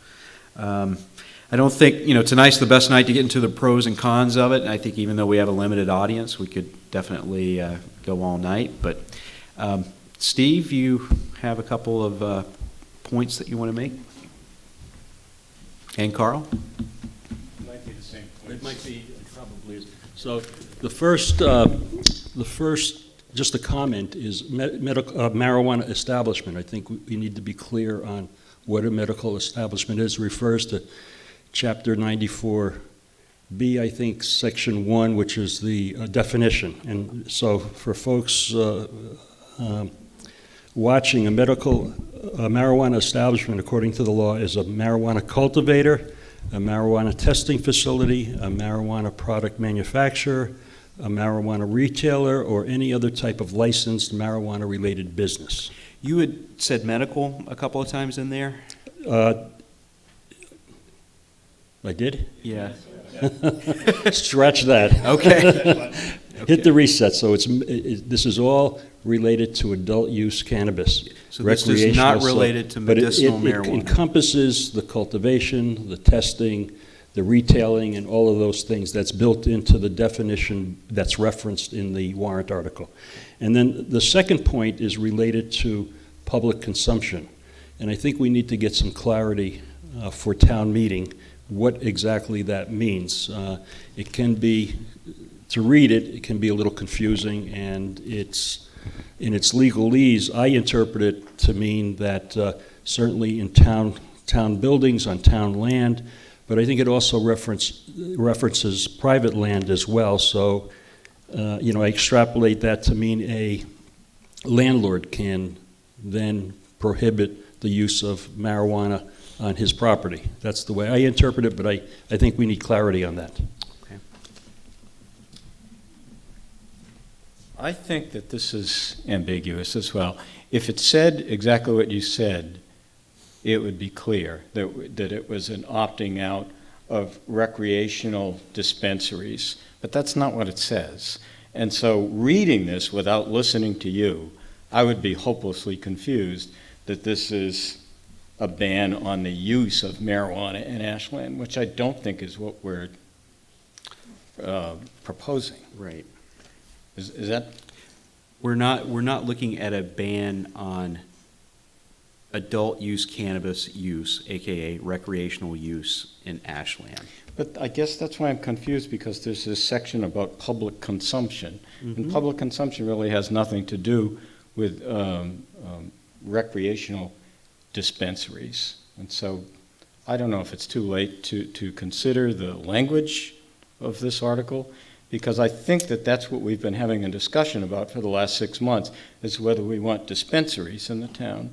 I don't think, tonight's the best night to get into the pros and cons of it. I think even though we have a limited audience, we could definitely go all night. But Steve, you have a couple of points that you want to make? And Carl? It might be the same point. It might be, it probably is. So the first, just a comment is marijuana establishment. I think we need to be clear on what a medical establishment is. It refers to Chapter 94B, I think, Section 1, which is the definition. And so for folks watching, a marijuana establishment, according to the law, is a marijuana cultivator, a marijuana testing facility, a marijuana product manufacturer, a marijuana retailer, or any other type of licensed marijuana-related business. You had said medical a couple of times in there? I did? Yeah. Stretch that. Okay. Hit the reset. So this is all related to adult use cannabis. So this is not related to medicinal marijuana. It encompasses the cultivation, the testing, the retailing, and all of those things that's built into the definition that's referenced in the warrant article. And then the second point is related to public consumption. And I think we need to get some clarity for town meeting what exactly that means. It can be, to read it, it can be a little confusing, and it's, in its legalese, I interpret it to mean that certainly in town buildings, on town land, but I think it also references private land as well. So, I extrapolate that to mean a landlord can then prohibit the use of marijuana on his property. That's the way I interpret it, but I think we need clarity on that. Okay. I think that this is ambiguous as well. If it said exactly what you said, it would be clear that it was an opting out of recreational dispensaries, but that's not what it says. And so reading this without listening to you, I would be hopelessly confused that this is a ban on the use of marijuana in Ashland, which I don't think is what we're proposing. Right. Is that? We're not looking at a ban on adult use cannabis use, AKA recreational use in Ashland. But I guess that's why I'm confused, because there's this section about public consumption. And public consumption really has nothing to do with recreational dispensaries. And so I don't know if it's too late to consider the language of this article, because I think that that's what we've been having a discussion about for the last 6 months, is whether we want dispensaries in the town.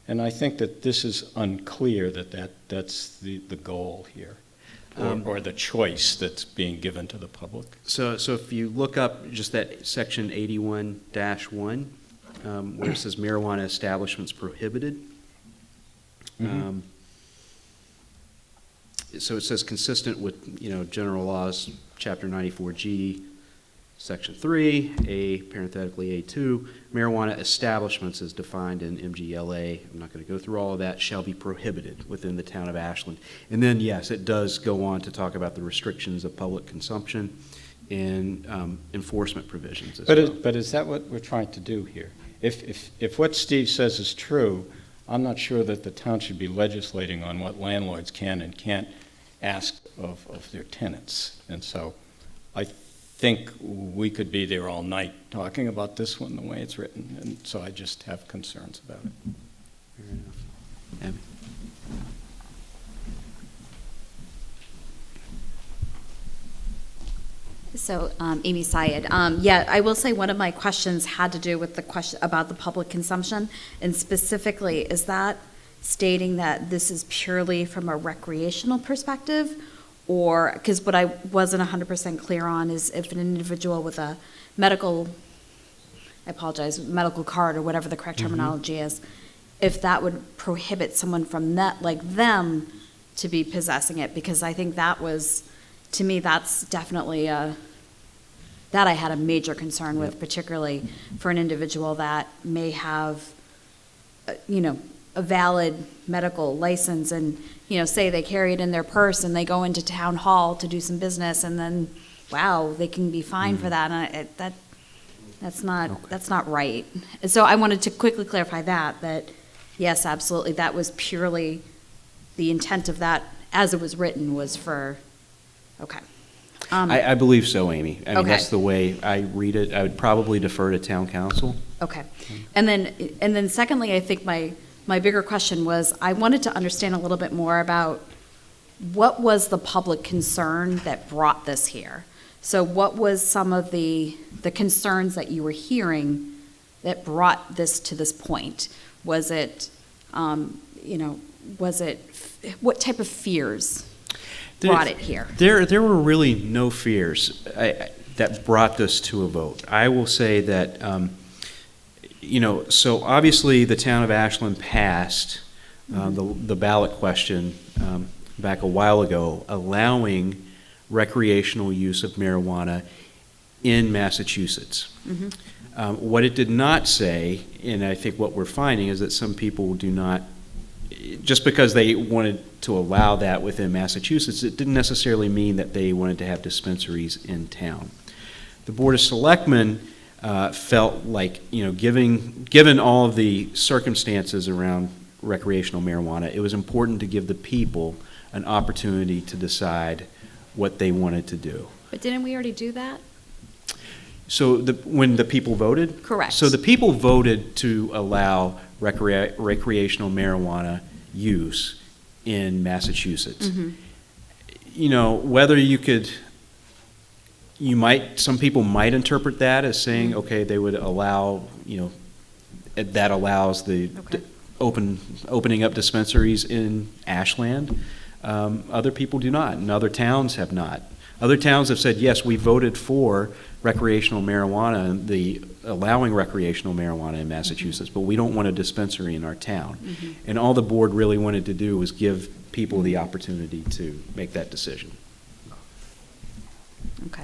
And I think that this is unclear that's the goal here, or the choice that's being given to the public. So if you look up just that section 81-1, where it says marijuana establishments prohibited, so it says consistent with, general laws, chapter 94G, section 3, A, parenthetically A2, marijuana establishments as defined in MGLA, I'm not going to go through all of that, shall be prohibited within the town of Ashland. And then, yes, it does go on to talk about the restrictions of public consumption and enforcement provisions as well. But is that what we're trying to do here? If what Steve says is true, I'm not sure that the town should be legislating on what landlords can and can't ask of their tenants. And so I think we could be there all night talking about this one the way it's written, and so I just have concerns about it. Fair enough. Abby? So, Amy Syed, yeah, I will say one of my questions had to do with the question about the public consumption, and specifically, is that stating that this is purely from a recreational perspective, or, because what I wasn't 100% clear on is if an individual with a medical, I apologize, medical card or whatever the correct terminology is, if that would prohibit someone from that, like them, to be possessing it, because I think that was, to me, that's definitely that I had a major concern with, particularly for an individual that may have, a valid medical license and, say they carry it in their purse and they go into town hall to do some business and then, wow, they can be fined for that. And that's not right. And so I wanted to quickly clarify that yes, absolutely, that was purely the intent of that as it was written was for, okay. I believe so, Amy. I mean, Okay. that's the way I read it. I would probably defer to town council. Okay. And then secondly, I think my bigger question was, I wanted to understand a little bit more about what was the public concern that brought this here? So what was some of the concerns that you were hearing that brought this to this point? Was it, what type of fears brought it here? There were really no fears that brought this to a vote. I will say that, so obviously the town of Ashland passed the ballot question back a while ago, allowing recreational use of marijuana in Massachusetts. What it did not say, and I think what we're finding, is that some people do not, just because they wanted to allow that within Massachusetts, it didn't necessarily mean that they wanted to have dispensaries in town. The Board of Selectmen felt like, given all of the circumstances around recreational marijuana, it was important to give the people an opportunity to decide what they wanted to do. But didn't we already do that? So when the people voted? Correct. So the people voted to allow recreational marijuana use in Massachusetts. Whether some people might interpret that as saying, okay, they would allow, that allows the opening up dispensaries in Ashland. Other people do not, and other towns have not. Other towns have said, yes, we voted for recreational marijuana, allowing recreational marijuana in Massachusetts, but we don't want a dispensary in our town. And all the board really wanted to do was give people the opportunity to make that decision. Okay.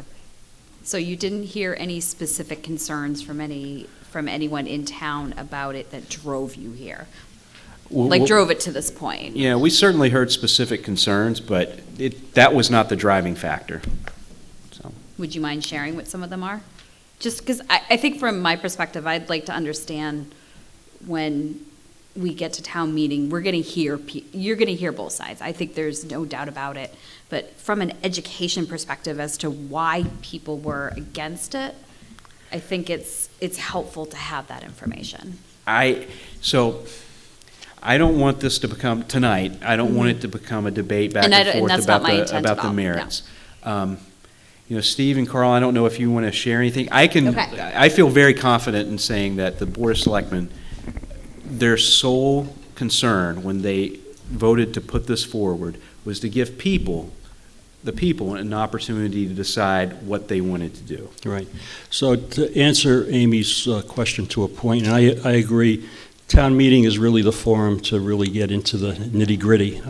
So you didn't hear any specific concerns from anyone in town about it that drove you here? Drove it to this point? Yeah, we certainly heard specific concerns, but that was not the driving factor. So. Would you mind sharing what some of them are? Just because I think from my perspective, I'd like to understand when we get to town meeting, you're going to hear both sides. I think there's no doubt about it. But from an education perspective as to why people were against it, I think it's helpful to have that information. So I don't want this to become, tonight, I don't want it to become a debate back and forth that's not my intent at about the all, merits. Steve and Carl, I don't know if you want to share anything. Okay. I feel very confident in saying that the Board of Selectmen, their sole concern when they voted to put this forward was to give the people an opportunity to decide what they wanted to do. Right. So to answer Amy's question to a point, and I agree, town meeting is really the forum to really get into the nitty-gritty.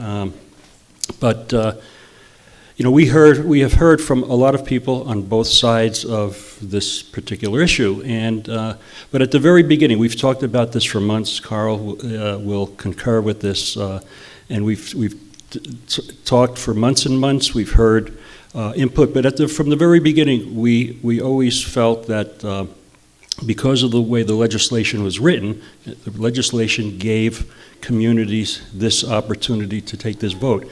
We have heard from a lot of people on both sides of this particular issue, but at the very beginning, we've talked about this for months. Carl will concur with this, and we've talked for months and months. We've heard input, but from the very beginning, we always felt that because of the way the legislation was written, the legislation gave communities this opportunity to take this vote.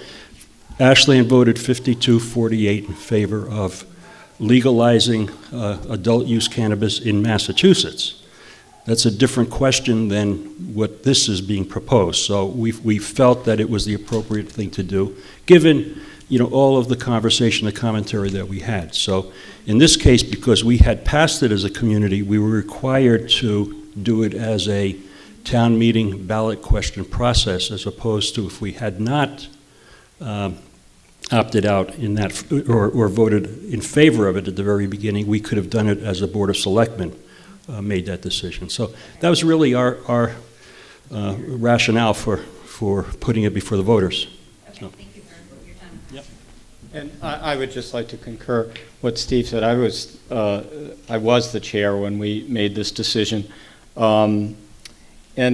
Ashland voted 52-48 in favor of legalizing adult use cannabis in Massachusetts. That's a different question than what this is being proposed. So we felt that it was the appropriate thing to do, given all of the conversation, the commentary that we had. So in this case, because we had passed it as a community, we were required to do it as a town meeting ballot question process, as opposed to if we had not opted out in that, or voted in favor of it at the very beginning, we could have done it as a Board of Selectmen made that decision. So that was really our rationale for putting it before the voters. Okay, thank you for your time. Yep. And I would just like to concur what Steve said. I was the chair when we made this decision. And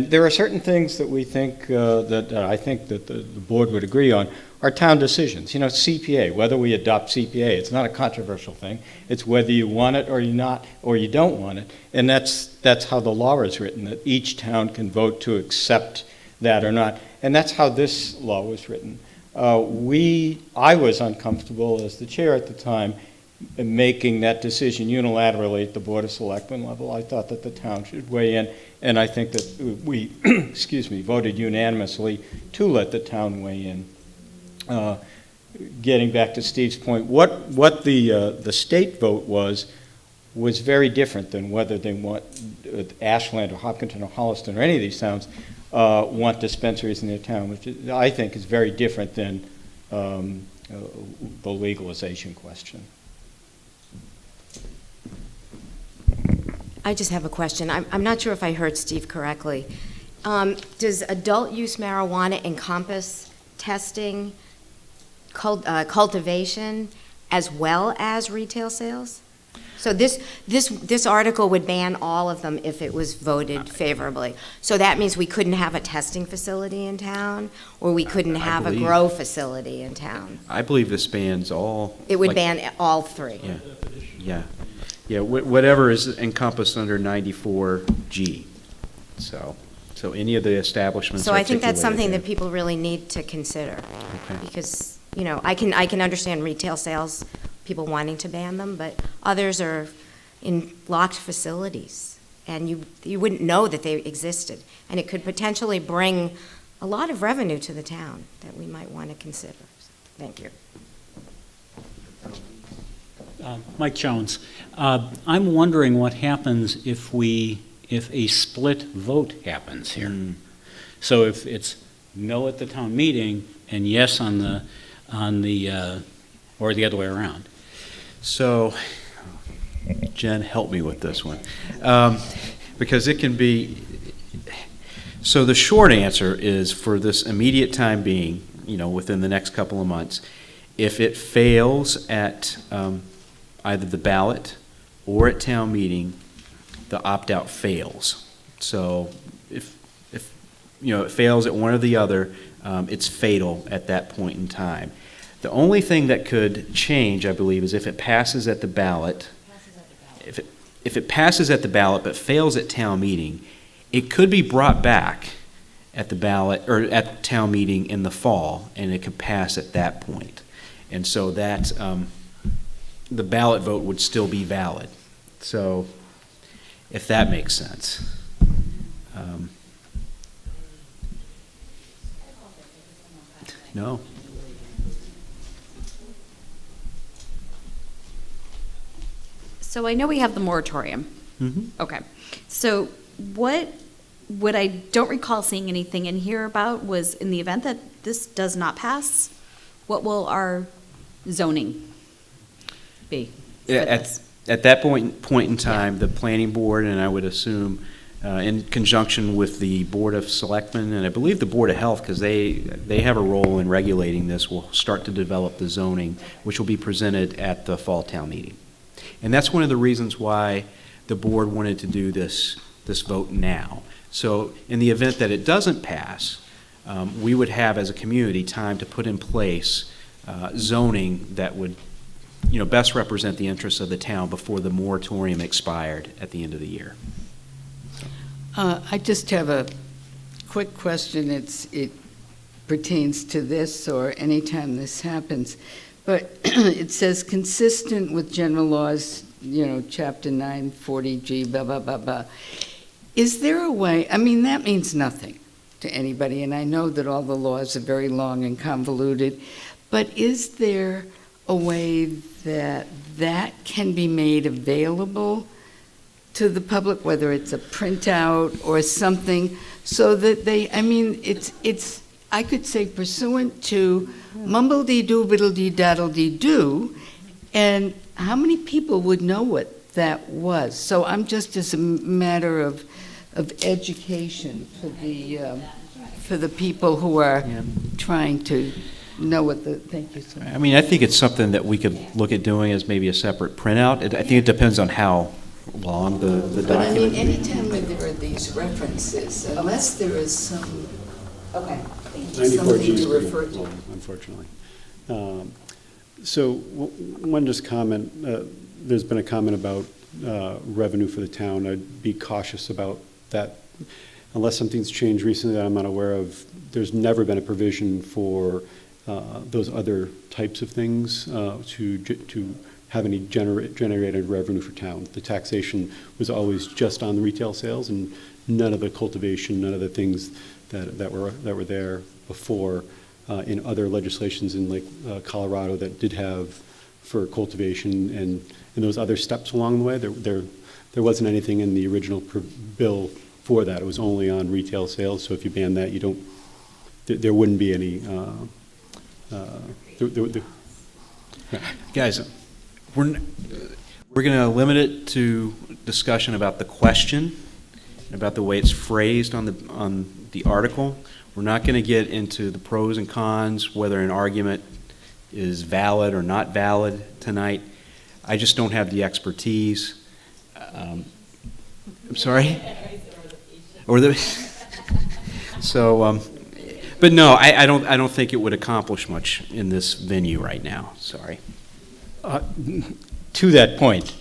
there are certain things that we think, that I think that the board would agree on, are town decisions. CPA, whether we adopt CPA, it's not a controversial thing. It's whether you want it or you don't want it. And that's how the law is written, that each town can vote to accept that or not. And that's how this law was written. I was uncomfortable as the chair at the time in making that decision unilaterally at the Board of Selectmen level. I thought that the town should weigh in, and I think that we, voted unanimously to let the town weigh in. Getting back to Steve's point, what the state vote was very different than whether they want Ashland or Hopkinton or Holliston or any of these towns want dispensaries in their town, which I think is very different than the legalization question. I just have a question. I'm not sure if I heard Steve correctly. Does adult use marijuana encompass testing, cultivation, as well as retail sales? So this article would ban all of them if it was voted favorably. So that means we couldn't have a testing facility in town, or we couldn't have a grow facility in town. I believe this bans all. It would ban all three. Yeah, whatever is encompassed under 94G. So any of the establishments. So I think that's articulated something there. that people really need to consider. Okay. Because, I can understand retail sales, people wanting to ban them, but others are in locked facilities, and you wouldn't know that they existed. And it could potentially bring a lot of revenue to the town that we might want to consider. Thank you. Mike Jones. I'm wondering what happens if a split vote happens here. So if it's no at the town meeting and yes on the or the other way around. So, Jen, help me with this one. Because it can be, so the short answer is, for this immediate time being, within the next couple of months, if it fails at either the ballot or at town meeting, the opt-out fails. So if it fails at one or the other, it's fatal at that point in time. The only thing that could change, I believe, is if it passes at the ballot. If it passes at the ballot but fails at town meeting, it could be brought back at the ballot, or at the town meeting in the fall, and it could pass at that point. And so that, the ballot vote would still be valid. So, if that makes sense. No? So I know we have the moratorium. Mm-hmm. Okay. So what I don't recall seeing anything in here about was in the event that this does not pass, what will our zoning be? for this? At that point in time, the planning board, and I would assume in conjunction with the Board of Selectmen, and I believe the Board of Health, because they have a role in regulating this, will start to develop the zoning, which will be presented at the fall town meeting. And that's one of the reasons why the board wanted to do this vote now. So in the event that it doesn't pass, we would have, as a community, time to put in place zoning that would, best represent the interests of the town before the moratorium expired at the end of the year. I just have a quick question. It pertains to this or any time this happens. But it says consistent with general laws, chapter 940G, blah, blah, blah, blah. Is there a way, that means nothing to anybody, and I know that all the laws are very long and convoluted, but is there a way that can be made available to the public, whether it's a printout or something, so that it's I could say pursuant to mumble-dee-doo-biddle-dee-daddle-dee-doo, and how many people would know what that was? So I'm just as a matter of education for the people who are trying to know what thank you so much. I think it's something that we could look at doing as maybe a separate printout. I think it depends on how long the document. But anytime when there are these references, unless there is some, Okay. something to refer to. Unfortunately. So one just comment, there's been a comment about revenue for the town. I'd be cautious about that. Unless something's changed recently that I'm not aware of, there's never been a provision for those other types of things to have any generated revenue for town. The taxation was always just on the retail sales and none of the cultivation, none of the things that were there before in other legislations in Colorado that did have for cultivation and those other steps along the way. There wasn't anything in the original bill for that. It was only on retail sales. So if you ban that, there wouldn't be any. Guys, we're going to limit it to discussion about the question, about the way it's phrased on the article. We're not going to get into the pros and cons, whether an argument is valid or not valid tonight. I just don't have the expertise. I'm sorry? But no, I don't think it would accomplish much in this venue right now. Sorry. To that point,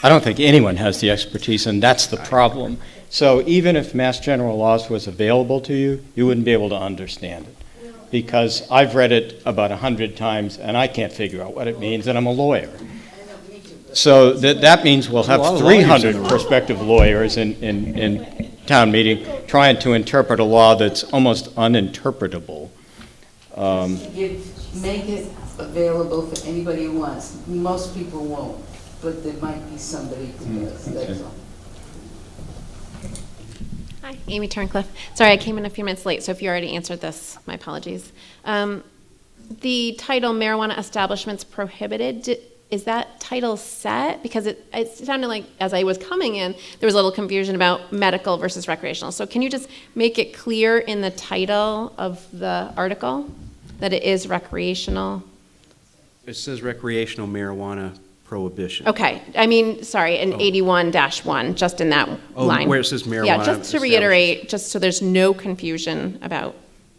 I don't think anyone has the expertise, and that's the problem. So even if Mass General Laws was available to you, you wouldn't be able to understand it. Because I've read it about 100 times, and I can't figure out what it means, and I'm a lawyer. So that means we'll have 300 prospective lawyers in town meeting trying to interpret a law that's almost uninterpretable. Make it available for anybody who wants. Most people won't, but there might be somebody who does. That's all. Hi, Amy Turncliffe. Sorry, I came in a few minutes late, so if you already answered this, my apologies. The title, Marijuana Establishments Prohibited, is that title set? Because it sounded like, as I was coming in, there was a little confusion about medical versus recreational. So can you just make it clear in the title of the article that it is recreational? It says recreational marijuana prohibition. Okay, sorry, in 81-1, just in that line. Where it says marijuana. Yeah, just to reiterate, just so there's no confusion about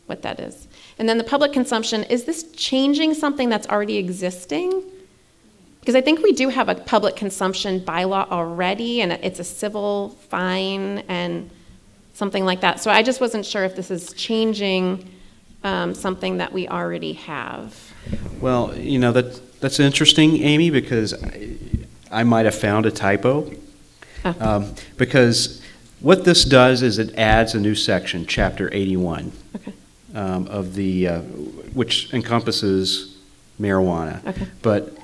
what that is. And then the public consumption, is this changing something that's already existing? Because I think we do have a public consumption bylaw already, and it's a civil fine, and something like that. So I just wasn't sure if this is changing something that we already have. Well, that's interesting, Amy, because I might have found a typo. Because what this does is it adds a new section, Chapter 81, Okay. of the, which encompasses marijuana. Okay. But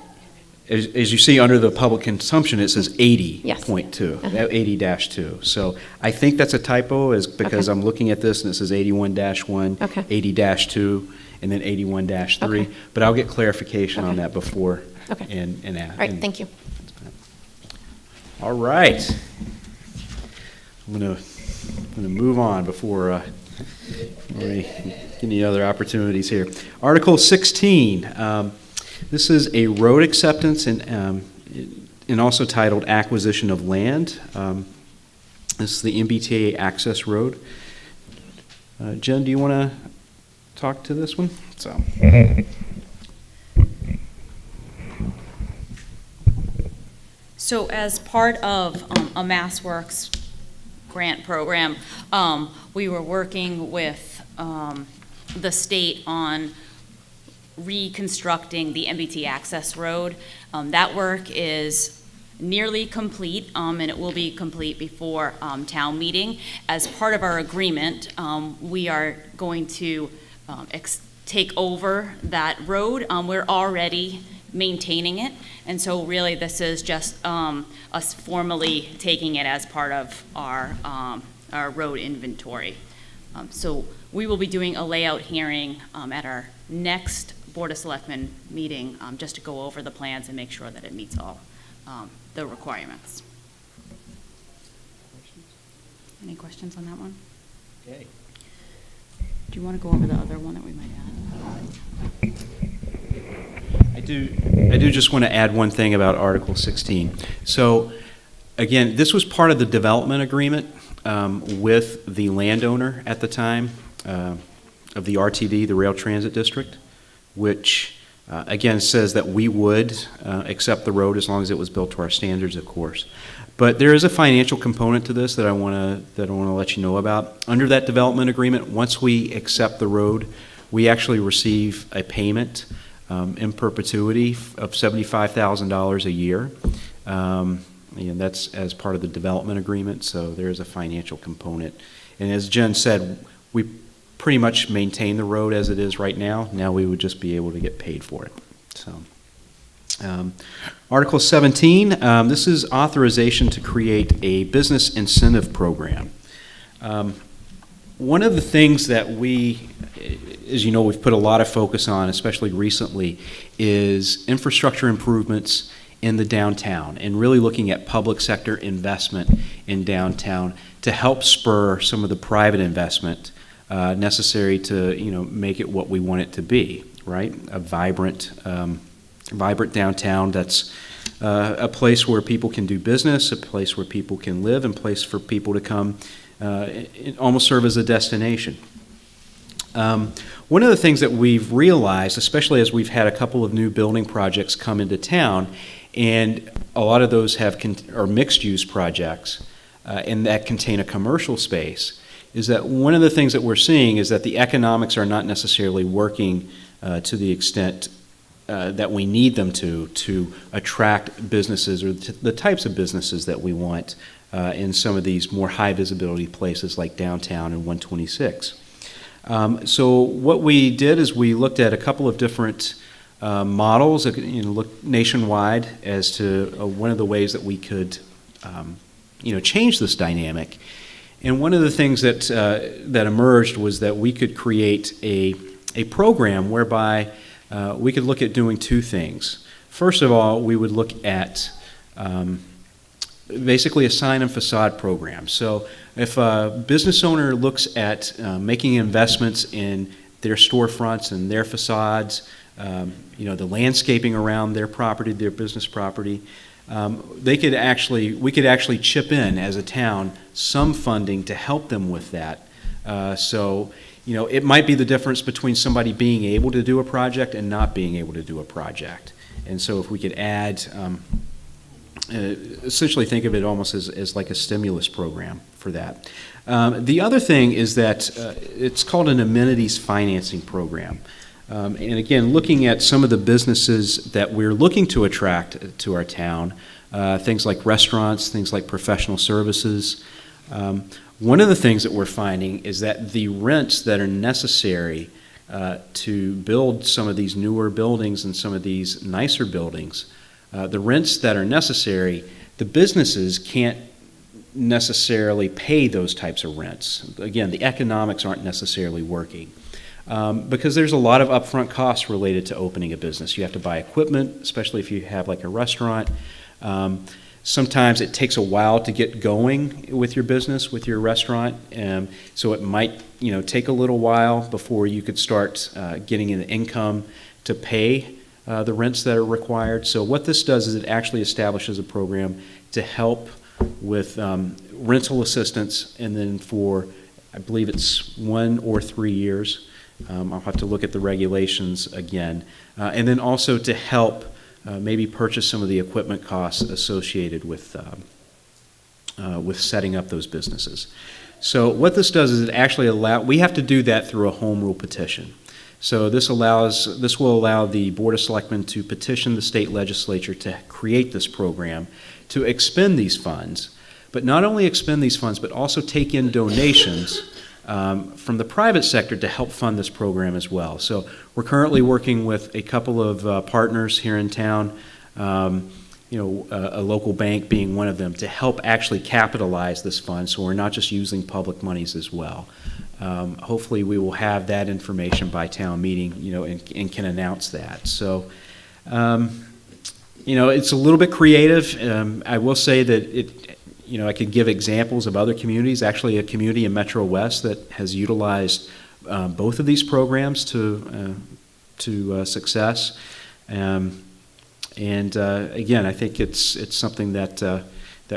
as you see under the public consumption, it says 80.2, Yes. 80-2. So I think that's a typo because Okay. I'm looking at this and it says 81-1, Okay. 80-2, and then 81-3. Okay. But I'll get clarification on Okay. that before Okay. and add. All right, thank you. All right. I'm gonna move on before any other opportunities here. Article 16. This is a road acceptance and also titled Acquisition of Land. This is the MBTA access road. Jen, do you want to talk to this one? So as part of a MassWorks grant program, we were working with the state on reconstructing the MBT access road. That work is nearly complete, and it will be complete before town meeting. As part of our agreement, we are going to take over that road. We're already maintaining it, and so really this is just us formally taking it as part of our road inventory. So we will be doing a layout hearing at our next Board of Selectmen meeting, just to go over the plans and make sure that it meets all the requirements. Any questions on that one? Okay. Do you want to go over the other one that we might add? I do just want to add one thing about Article 16. So, again, this was part of the development agreement with the landowner at the time of the RTD, the Rail Transit District, which, again, says that we would accept the road as long as it was built to our standards, of course. But there is a financial component to this that I want to let you know about. Under that development agreement, once we accept the road, we actually receive a payment in perpetuity of $75,000 a year. And that's as part of the development agreement, so there is a financial component. And as Jen said, we pretty much maintain the road as it is right now. Now we would just be able to get paid for it. So, Article 17, this is authorization to create a business incentive program. One of the things that we, as you know, we've put a lot of focus on, especially recently, is infrastructure improvements in the downtown and really looking at public sector investment in downtown to help spur some of the private investment necessary to, make it what we want it to be, right? A vibrant downtown that's a place where people can do business, a place where people can live, and a place for people to come almost serve as a destination. One of the things that we've realized, especially as we've had a couple of new building projects come into town, and a lot of those are mixed-use projects, and that contain a commercial space, is that one of the things that we're seeing is that the economics are not necessarily working to the extent that we need them to attract businesses or the types of businesses that we want in some of these more high-visibility places like downtown and 126. So what we did is we looked at a couple of different models, looked nationwide as to one of the ways that we could, change this dynamic. And one of the things that emerged was that we could create a program whereby we could look at doing two things. First of all, we would look at basically a sign and facade program. So if a business owner looks at making investments in their storefronts and their facades, the landscaping around their property, their business property, we could actually chip in as a town some funding to help them with that. It might be the difference between somebody being able to do a project and not being able to do a project. And so if we could add, essentially think of it almost as like a stimulus program for that. The other thing is that it's called an amenities financing program. And again, looking at some of the businesses that we're looking to attract to our town, things like restaurants, things like professional services. One of the things that we're finding is that the rents that are necessary to build some of these newer buildings and some of these nicer buildings, the rents that are necessary, the businesses can't necessarily pay those types of rents. Again, the economics aren't necessarily working. Because there's a lot of upfront costs related to opening a business. You have to buy equipment, especially if you have like a restaurant. Sometimes it takes a while to get going with your business, with your restaurant. So it might, take a little while before you could start getting an income to pay the rents that are required. So what this does is it actually establishes a program to help with rental assistance, and then for, I believe it's 1 or 3 years. I'll have to look at the regulations again. And then also to help maybe purchase some of the equipment costs associated with setting up those businesses. So what this does is it actually we have to do that through a home rule petition. So this will allow the Board of Selectmen to petition the state legislature to create this program, to expend these funds, but not only expend these funds, but also take in donations from the private sector to help fund this program as well. So we're currently working with a couple of partners here in town, a local bank being one of them, to help actually capitalize this fund, so we're not just using public monies as well. Hopefully we will have that information by town meeting, and can announce that. So, it's a little bit creative. I will say that I could give examples of other communities. Actually, a community in Metro West that has utilized both of these programs to success. Again, I think it's something that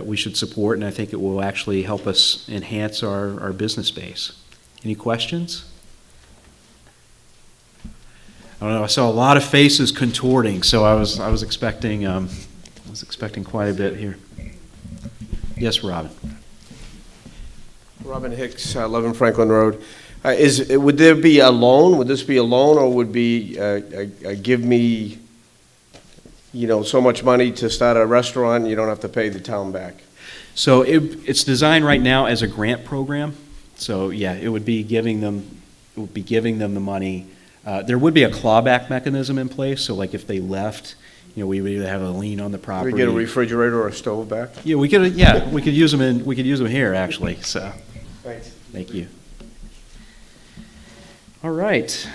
we should support, and I think it will actually help us enhance our business base. Any questions? I don't know. I saw a lot of faces contorting, so I was expecting quite a bit here. Yes, Robin. Robin Hicks, 11 Franklin Road. Would there be a loan? Would this be a loan, or would be give me, so much money to start a restaurant, and you don't have to pay the town back? So it's designed right now as a grant program. So yeah, it would be giving them the money. There would be a clawback mechanism in place. So like if they left, we would either have a lien on the property. Could we get a refrigerator or a stove back? Yeah, we could use them here actually. So, thanks. Thank you. All right,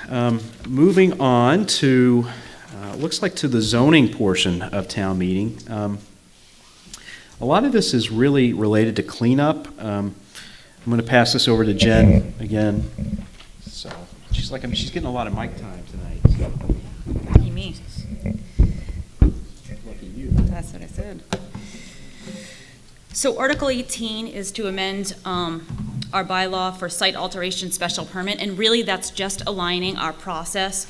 moving on to looks like to the zoning portion of town meeting. A lot of this is really related to cleanup. I'm going to pass this over to Jen again. So she's getting a lot of mic time tonight. So. You mean? That's what I said. So Article 18 is to amend our bylaw for site alteration special permit, and really that's just aligning our process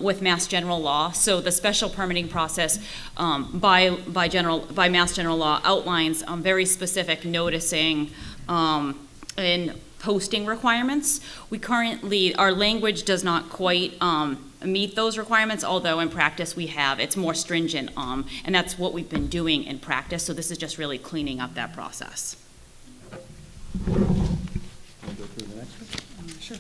with Mass General Law. So the special permitting process by Mass General Law outlines very specific noticing and posting requirements. Our language does not quite meet those requirements, although in practice it's more stringent, and that's what we've been doing in practice, so this is just really cleaning up that process. Sure.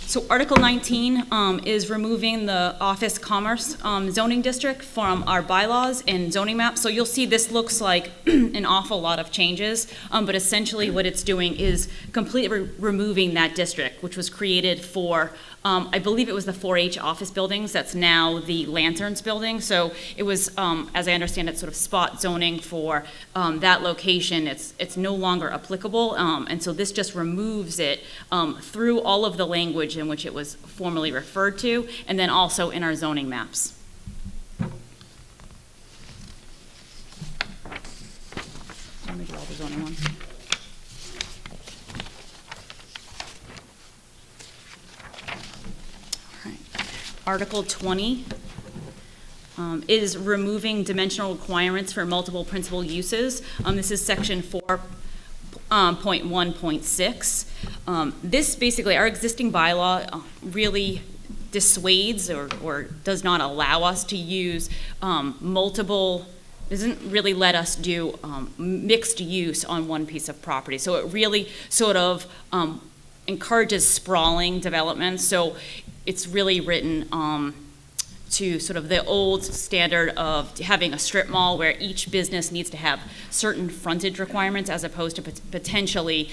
So Article 19 is removing the office commerce zoning district from our bylaws and zoning maps. So you'll see this looks like an awful lot of changes, but essentially what it's doing is completely removing that district, which was created for, I believe it was the 4-H office buildings. That's now the Lanterns building. So it was, as I understand it, sort of spot zoning for that location. It's no longer applicable, and so this just removes it through all of the language in which it was formerly referred to, and then also in our zoning maps. Let me do all the zoning ones. All right. Article 20 is removing dimensional requirements for multiple principal uses. This is section 4 .1.6. This basically, our existing bylaw really dissuades or does not allow us to use multiple, doesn't really let us do mixed use on one piece of property. So it really sort of encourages sprawling development. So it's really written to sort of the old standard of having a strip mall where each business needs to have certain frontage requirements as opposed to potentially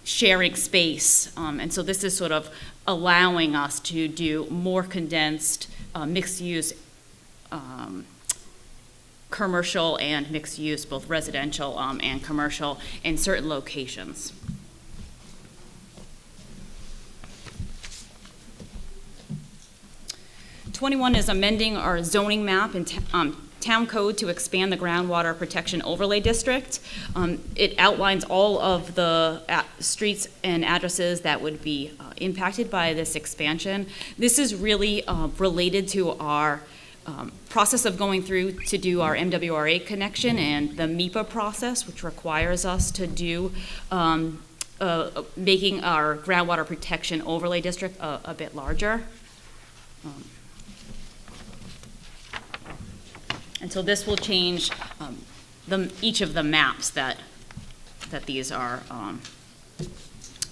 sharing space. And so this is sort of allowing us to do more condensed mixed use commercial and mixed use, both residential and commercial in certain locations. #21 is amending our zoning map and town code to expand the groundwater protection overlay district. It outlines all of the streets and addresses that would be impacted by this expansion. This is really related to our process of going through to do our MWRA connection and the MEPA process, which requires us to do making our groundwater protection overlay district a bit larger. And so this will change each of the maps that these are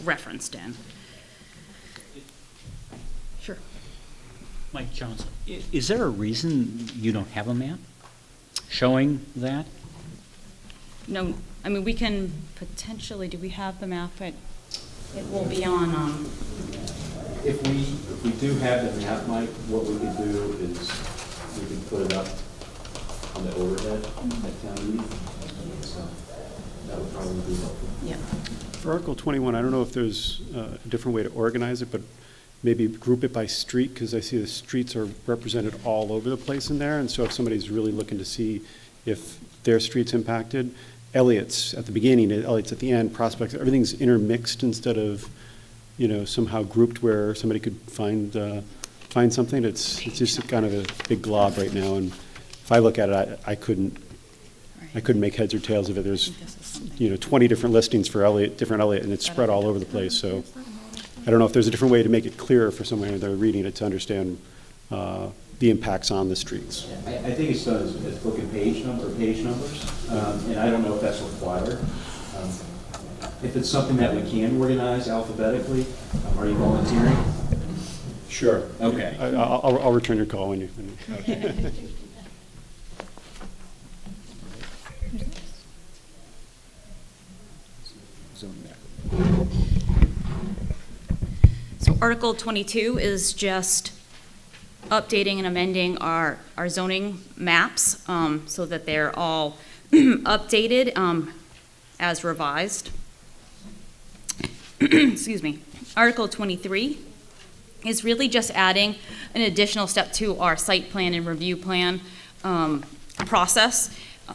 referenced in. Sure. Mike Jones, is there a reason you don't have a map showing that? No, I mean, we can potentially, do we have the map? But it will be on. If we do have the map, Mike, what we could do is we could put it up on the overhead at town meeting. So that would probably be helpful. Yeah. For Article 21, I don't know if there's a different way to organize it, but maybe group it by street, because I see the streets are represented all over the place in there, and so if somebody's really looking to see if their street's impacted, Elliott's at the beginning, Elliott's at the end, Prospect, everything's intermixed instead of, somehow grouped where somebody could find something. It's just kind of a big glob right now, and if I look at it, I couldn't make heads or tails of it. There's 20 different listings for different Elliott, and it's spread all over the place. So I don't know if there's a different way to make it clearer for someone when they're reading it to understand the impacts on the streets. I think it's done as book and page numbers, and I don't know if that's required. If it's something that we can organize alphabetically, are you volunteering? Sure. Okay. I'll return your call when you. Okay. So Article 22 is just updating and amending our zoning maps so that they're all updated as revised. Excuse me. Article 23 is really just adding an additional step to our site plan and review plan process.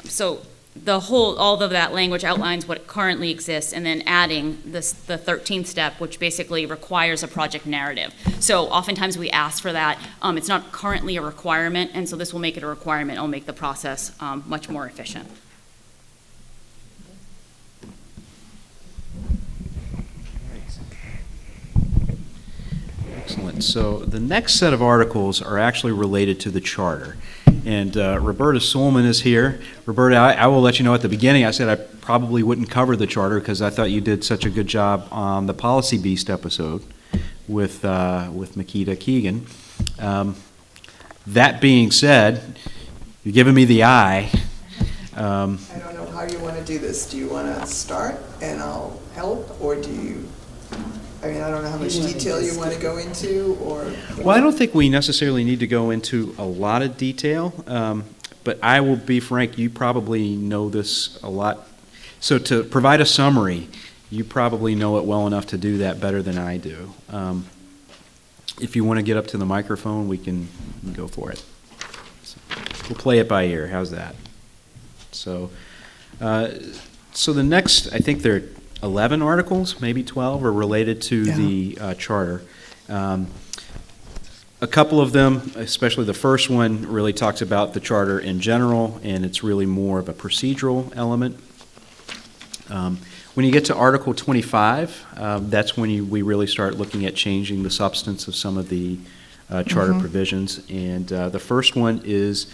So all of that language outlines what currently exists, and then adding the 13th step, which basically requires a project narrative. So oftentimes we ask for that. It's not currently a requirement, and so this will make it a requirement. It'll make the process much more efficient. Excellent. So the next set of articles are actually related to the charter. And Roberta Solman is here. Roberta, I will let you know at the beginning, I said I probably wouldn't cover the charter because I thought you did such a good job on the Policy Beast episode with Makita Keegan. That being said, you're giving me the eye. I don't know how you want to do this. Do you want to start and I'll help, or do you, I don't know how much detail you want to go into, or? Well, I don't think we necessarily need to go into a lot of detail, but I will be frank, you probably know this a lot. So to provide a summary, you probably know it well enough to do that better than I do. If you want to get up to the microphone, we can go for it. So we'll play it by ear. How's that? So the next, I think there are 11 articles, maybe 12, are related to the charter. A couple of them, especially the first one, really talks about the charter in general, and it's really more of a procedural element. When you get to Article 25, that's when we really start looking at changing the substance of some of the charter provisions. And the first one is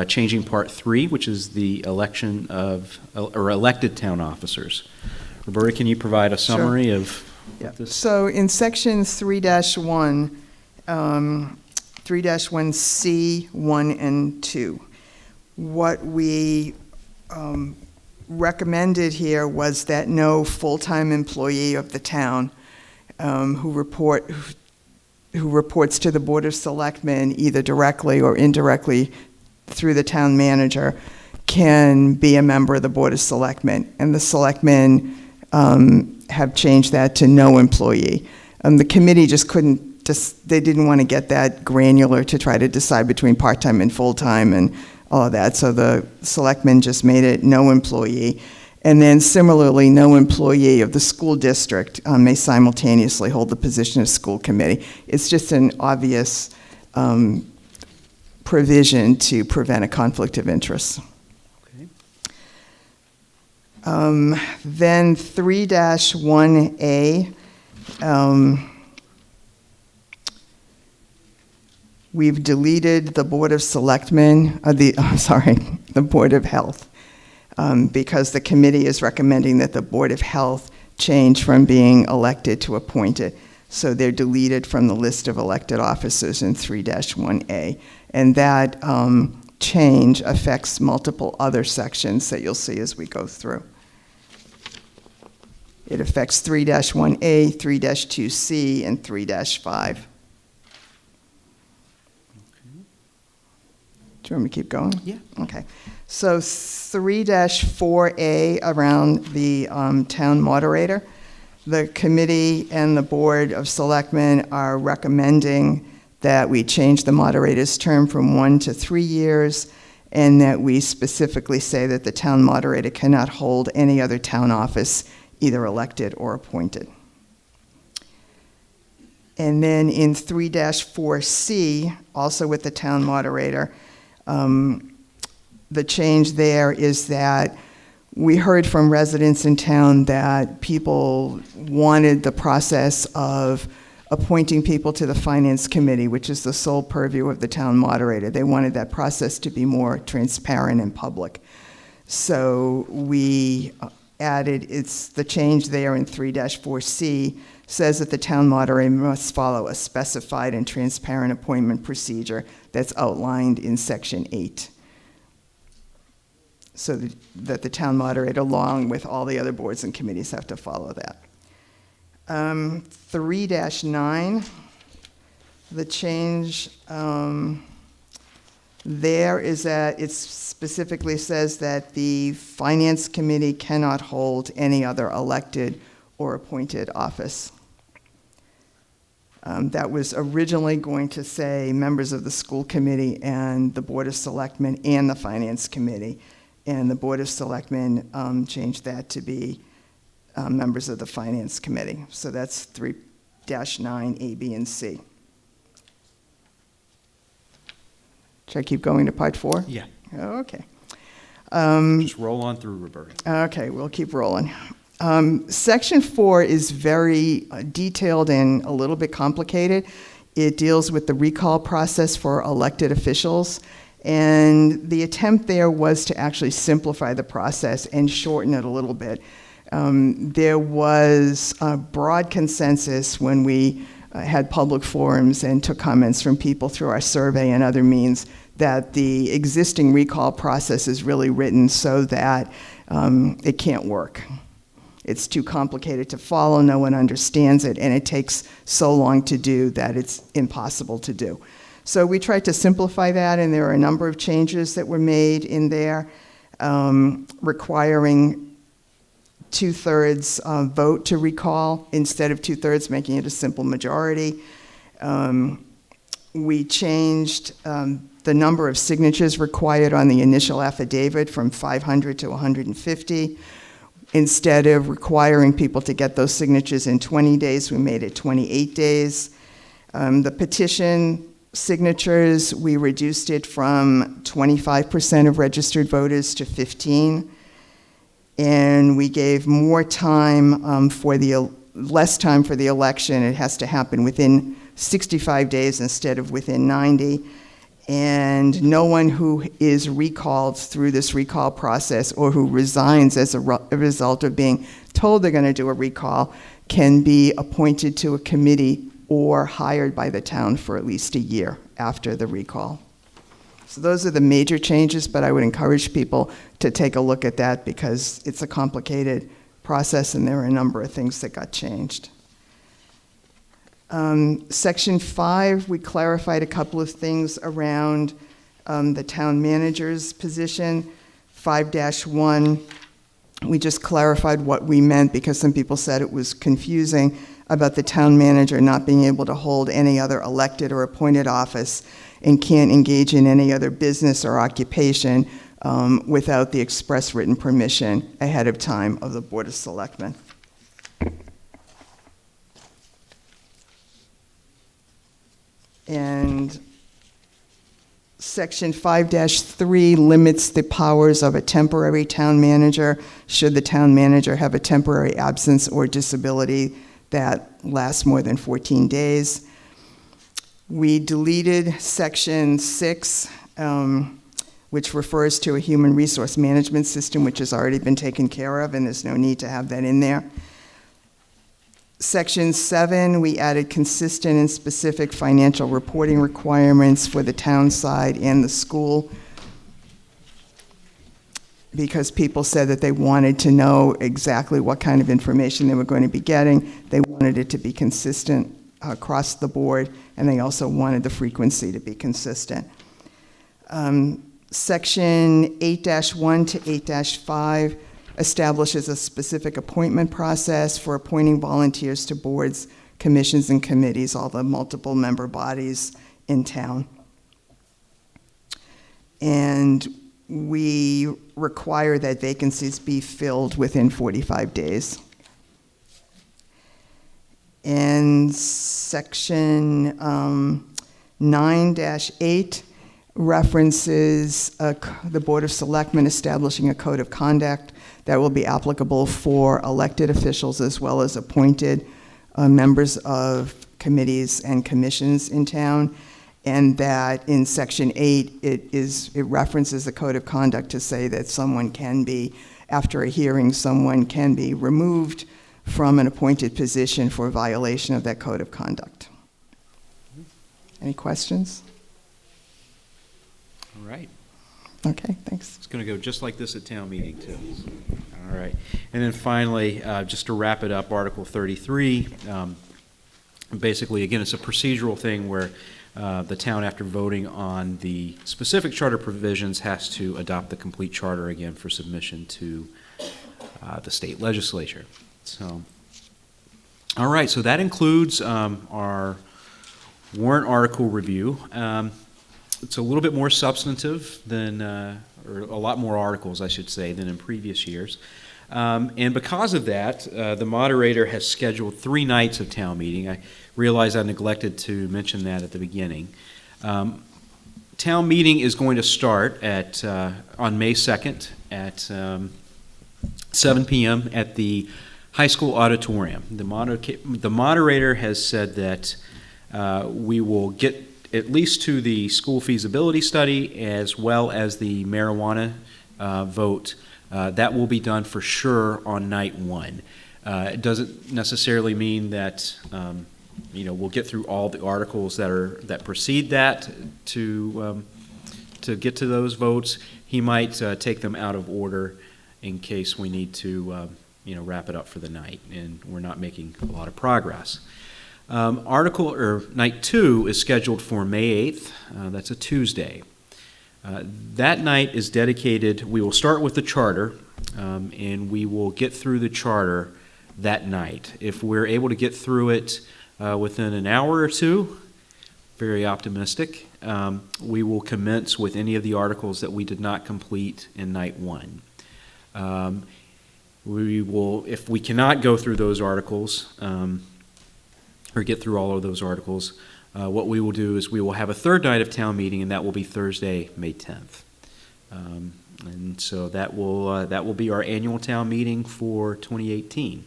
changing Part 3, which is the election of, or elected town officers. Roberta, can you provide a summary of this? So in section 3-1, 3-1C, 1 and 2, what we recommended here was that no full-time employee of the town who reports to the Board of Selectmen, either directly or indirectly through the town manager, can be a member of the Board of Selectmen. And the Selectmen have changed that to no employee. The committee just couldn't, they didn't want to get that granular to try to decide between part-time and full-time and all of that. So the Selectmen just made it no employee. And then similarly, no employee of the school district may simultaneously hold the position of school committee. It's just an obvious provision to prevent a conflict of interest. Okay. Then 3-1A, we've deleted the Board of Selectmen, the Board of Health, because the committee is recommending that the Board of Health change from being elected to appointed. So they're deleted from the list of elected officers in 3-1A. And that change affects multiple other sections that you'll see as we go through. It affects 3-1A, 3-2C, and 3-5. Do you want me to keep going? Yeah. Okay. So 3-4A around the town moderator. The committee and the Board of Selectmen are recommending that we change the moderator's term from 1 to 3 years, and that we specifically say that the town moderator cannot hold any other town office, either elected or appointed. And then in 3-4C, also with the town moderator, the change there is that we heard from residents in town that people wanted the process of appointing people to the finance committee, which is the sole purview of the town moderator. They wanted that process to be more transparent and public. So we added, it's the change there in 3-4C says that the town moderator must follow a specified and transparent appointment procedure that's outlined in section 8. So that the town moderator, along with all the other boards and committees, have to follow that. 3-9, the change there is that it specifically says that the finance committee cannot hold any other elected or appointed office. That was originally going to say members of the school committee and the Board of Selectmen and the finance committee. And the Board of Selectmen changed that to be members of the finance committee. So that's 3-9, A, B, and C. Should I keep going to part 4? Yeah. Okay. Just roll on through, Roberta. Okay, we'll keep rolling. Section 4 is very detailed and a little bit complicated. It deals with the recall process for elected officials. And the attempt there was to actually simplify the process and shorten it a little bit. There was a broad consensus when we had public forums and took comments from people through our survey and other means that the existing recall process is really written so that it can't work. It's too complicated to follow, no one understands it, and it takes so long to do that it's impossible to do. So we tried to simplify that, and there are a number of changes that were made in there, requiring 2/3 vote to recall instead of 2/3, making it a simple majority. We changed the number of signatures required on the initial affidavit from 500 to 150. Instead of requiring people to get those signatures in 20 days, we made it 28 days. The petition signatures, we reduced it from 25% of registered voters to 15%. and we gave more time less time for the election. It has to happen within 65 days instead of within 90. And no one who is recalled through this recall process or who resigns as a result of being told they're going to do a recall can be appointed to a committee or hired by the town for at least a year after the recall. So those are the major changes, but I would encourage people to take a look at that because it's a complicated process and there are a number of things that got changed. Section 5, we clarified a couple of things around the town manager's position. 5-1, we just clarified what we meant because some people said it was confusing about the town manager not being able to hold any other elected or appointed office and can't engage in any other business or occupation without the express written permission ahead of time of the Board of Selectmen. And Section 5-3 limits the powers of a temporary town manager should the town manager have a temporary absence or disability that lasts more than 14 days. We deleted Section 6, which refers to a human resource management system, which has already been taken care of, and there's no need to have that in there. Section 7, we added consistent and specific financial reporting requirements for the town side and the school because people said that they wanted to know exactly what kind of information they were going to be getting. They wanted it to be consistent across the board, and they also wanted the frequency to be consistent. Section 8-1 to 8-5 establishes a specific appointment process for appointing volunteers to boards, commissions, and committees, all the multiple member bodies in town. And we require that vacancies be filled within 45 days. And Section 9-8 references the Board of Selectmen establishing a code of conduct that will be applicable for elected officials as well as appointed members of committees and commissions in town, and that in Section 8 it references the code of conduct to say that someone can be, after a hearing, someone can be removed from an appointed position for violation of that code of conduct. Any questions? All right. Okay, thanks. It's going to go just like this at town meeting, too. All right. And then finally, just to wrap it up, Article 33, basically, again, it's a procedural thing where the town, after voting on the specific charter provisions, has to adopt the complete charter again for submission to the state legislature. So, all right, so that includes our warrant article review. It's a little bit more substantive than, or a lot more articles, I should say, than in previous years. And because of that, the moderator has scheduled 3 nights of town meeting. I realize I neglected to mention that at the beginning. Town meeting is going to start at on May 2nd at 7 p.m. at the high school auditorium. The moderator has said that we will get at least to the school feasibility study as well as the marijuana vote. That will be done for sure on night 1. It doesn't necessarily mean that we'll get through all the articles that precede that to get to those votes. He might take them out of order in case we need to wrap it up for the night and we're not making a lot of progress. Night 2 is scheduled for May 8th. That's a Tuesday. That night is dedicated, we will start with the charter, and we will get through the charter that night. If we're able to get through it within an hour or two, very optimistic, we will commence with any of the articles that we did not complete in night 1. We will, if we cannot go through those articles, or get through all of those articles, what we will do is we will have a 3rd night of town meeting, and that will be Thursday, May 10th. And so that will be our annual town meeting for 2018.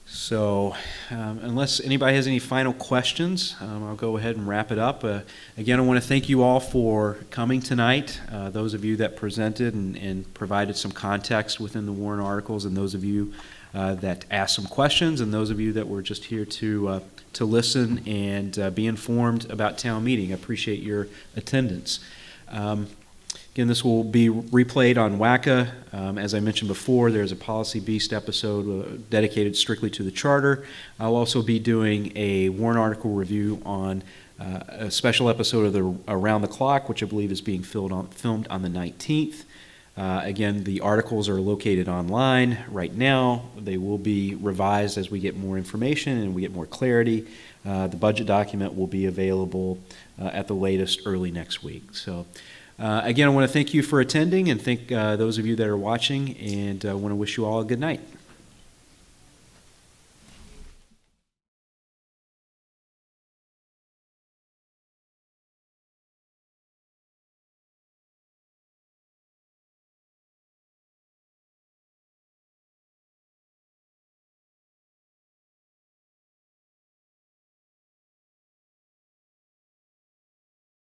So unless anybody has any final questions, I'll go ahead and wrap it up. Again, I want to thank you all for coming tonight, those of you that presented and provided some context within the warrant articles, and those of you that asked some questions, and those of you that were just here to listen and be informed about town meeting. I appreciate your attendance. Again, this will be replayed on WACA. As I mentioned before, there's a Policy Beast episode dedicated strictly to the charter. I'll also be doing a warrant article review on a special episode of the Around the Clock, which I believe is being filmed on the 19th. Again, the articles are located online right now. They will be revised as we get more information and we get more clarity. The budget document will be available at the latest early next week. So. Again, I want to thank you for attending and thank those of you that are watching, and I want to wish you all a good night.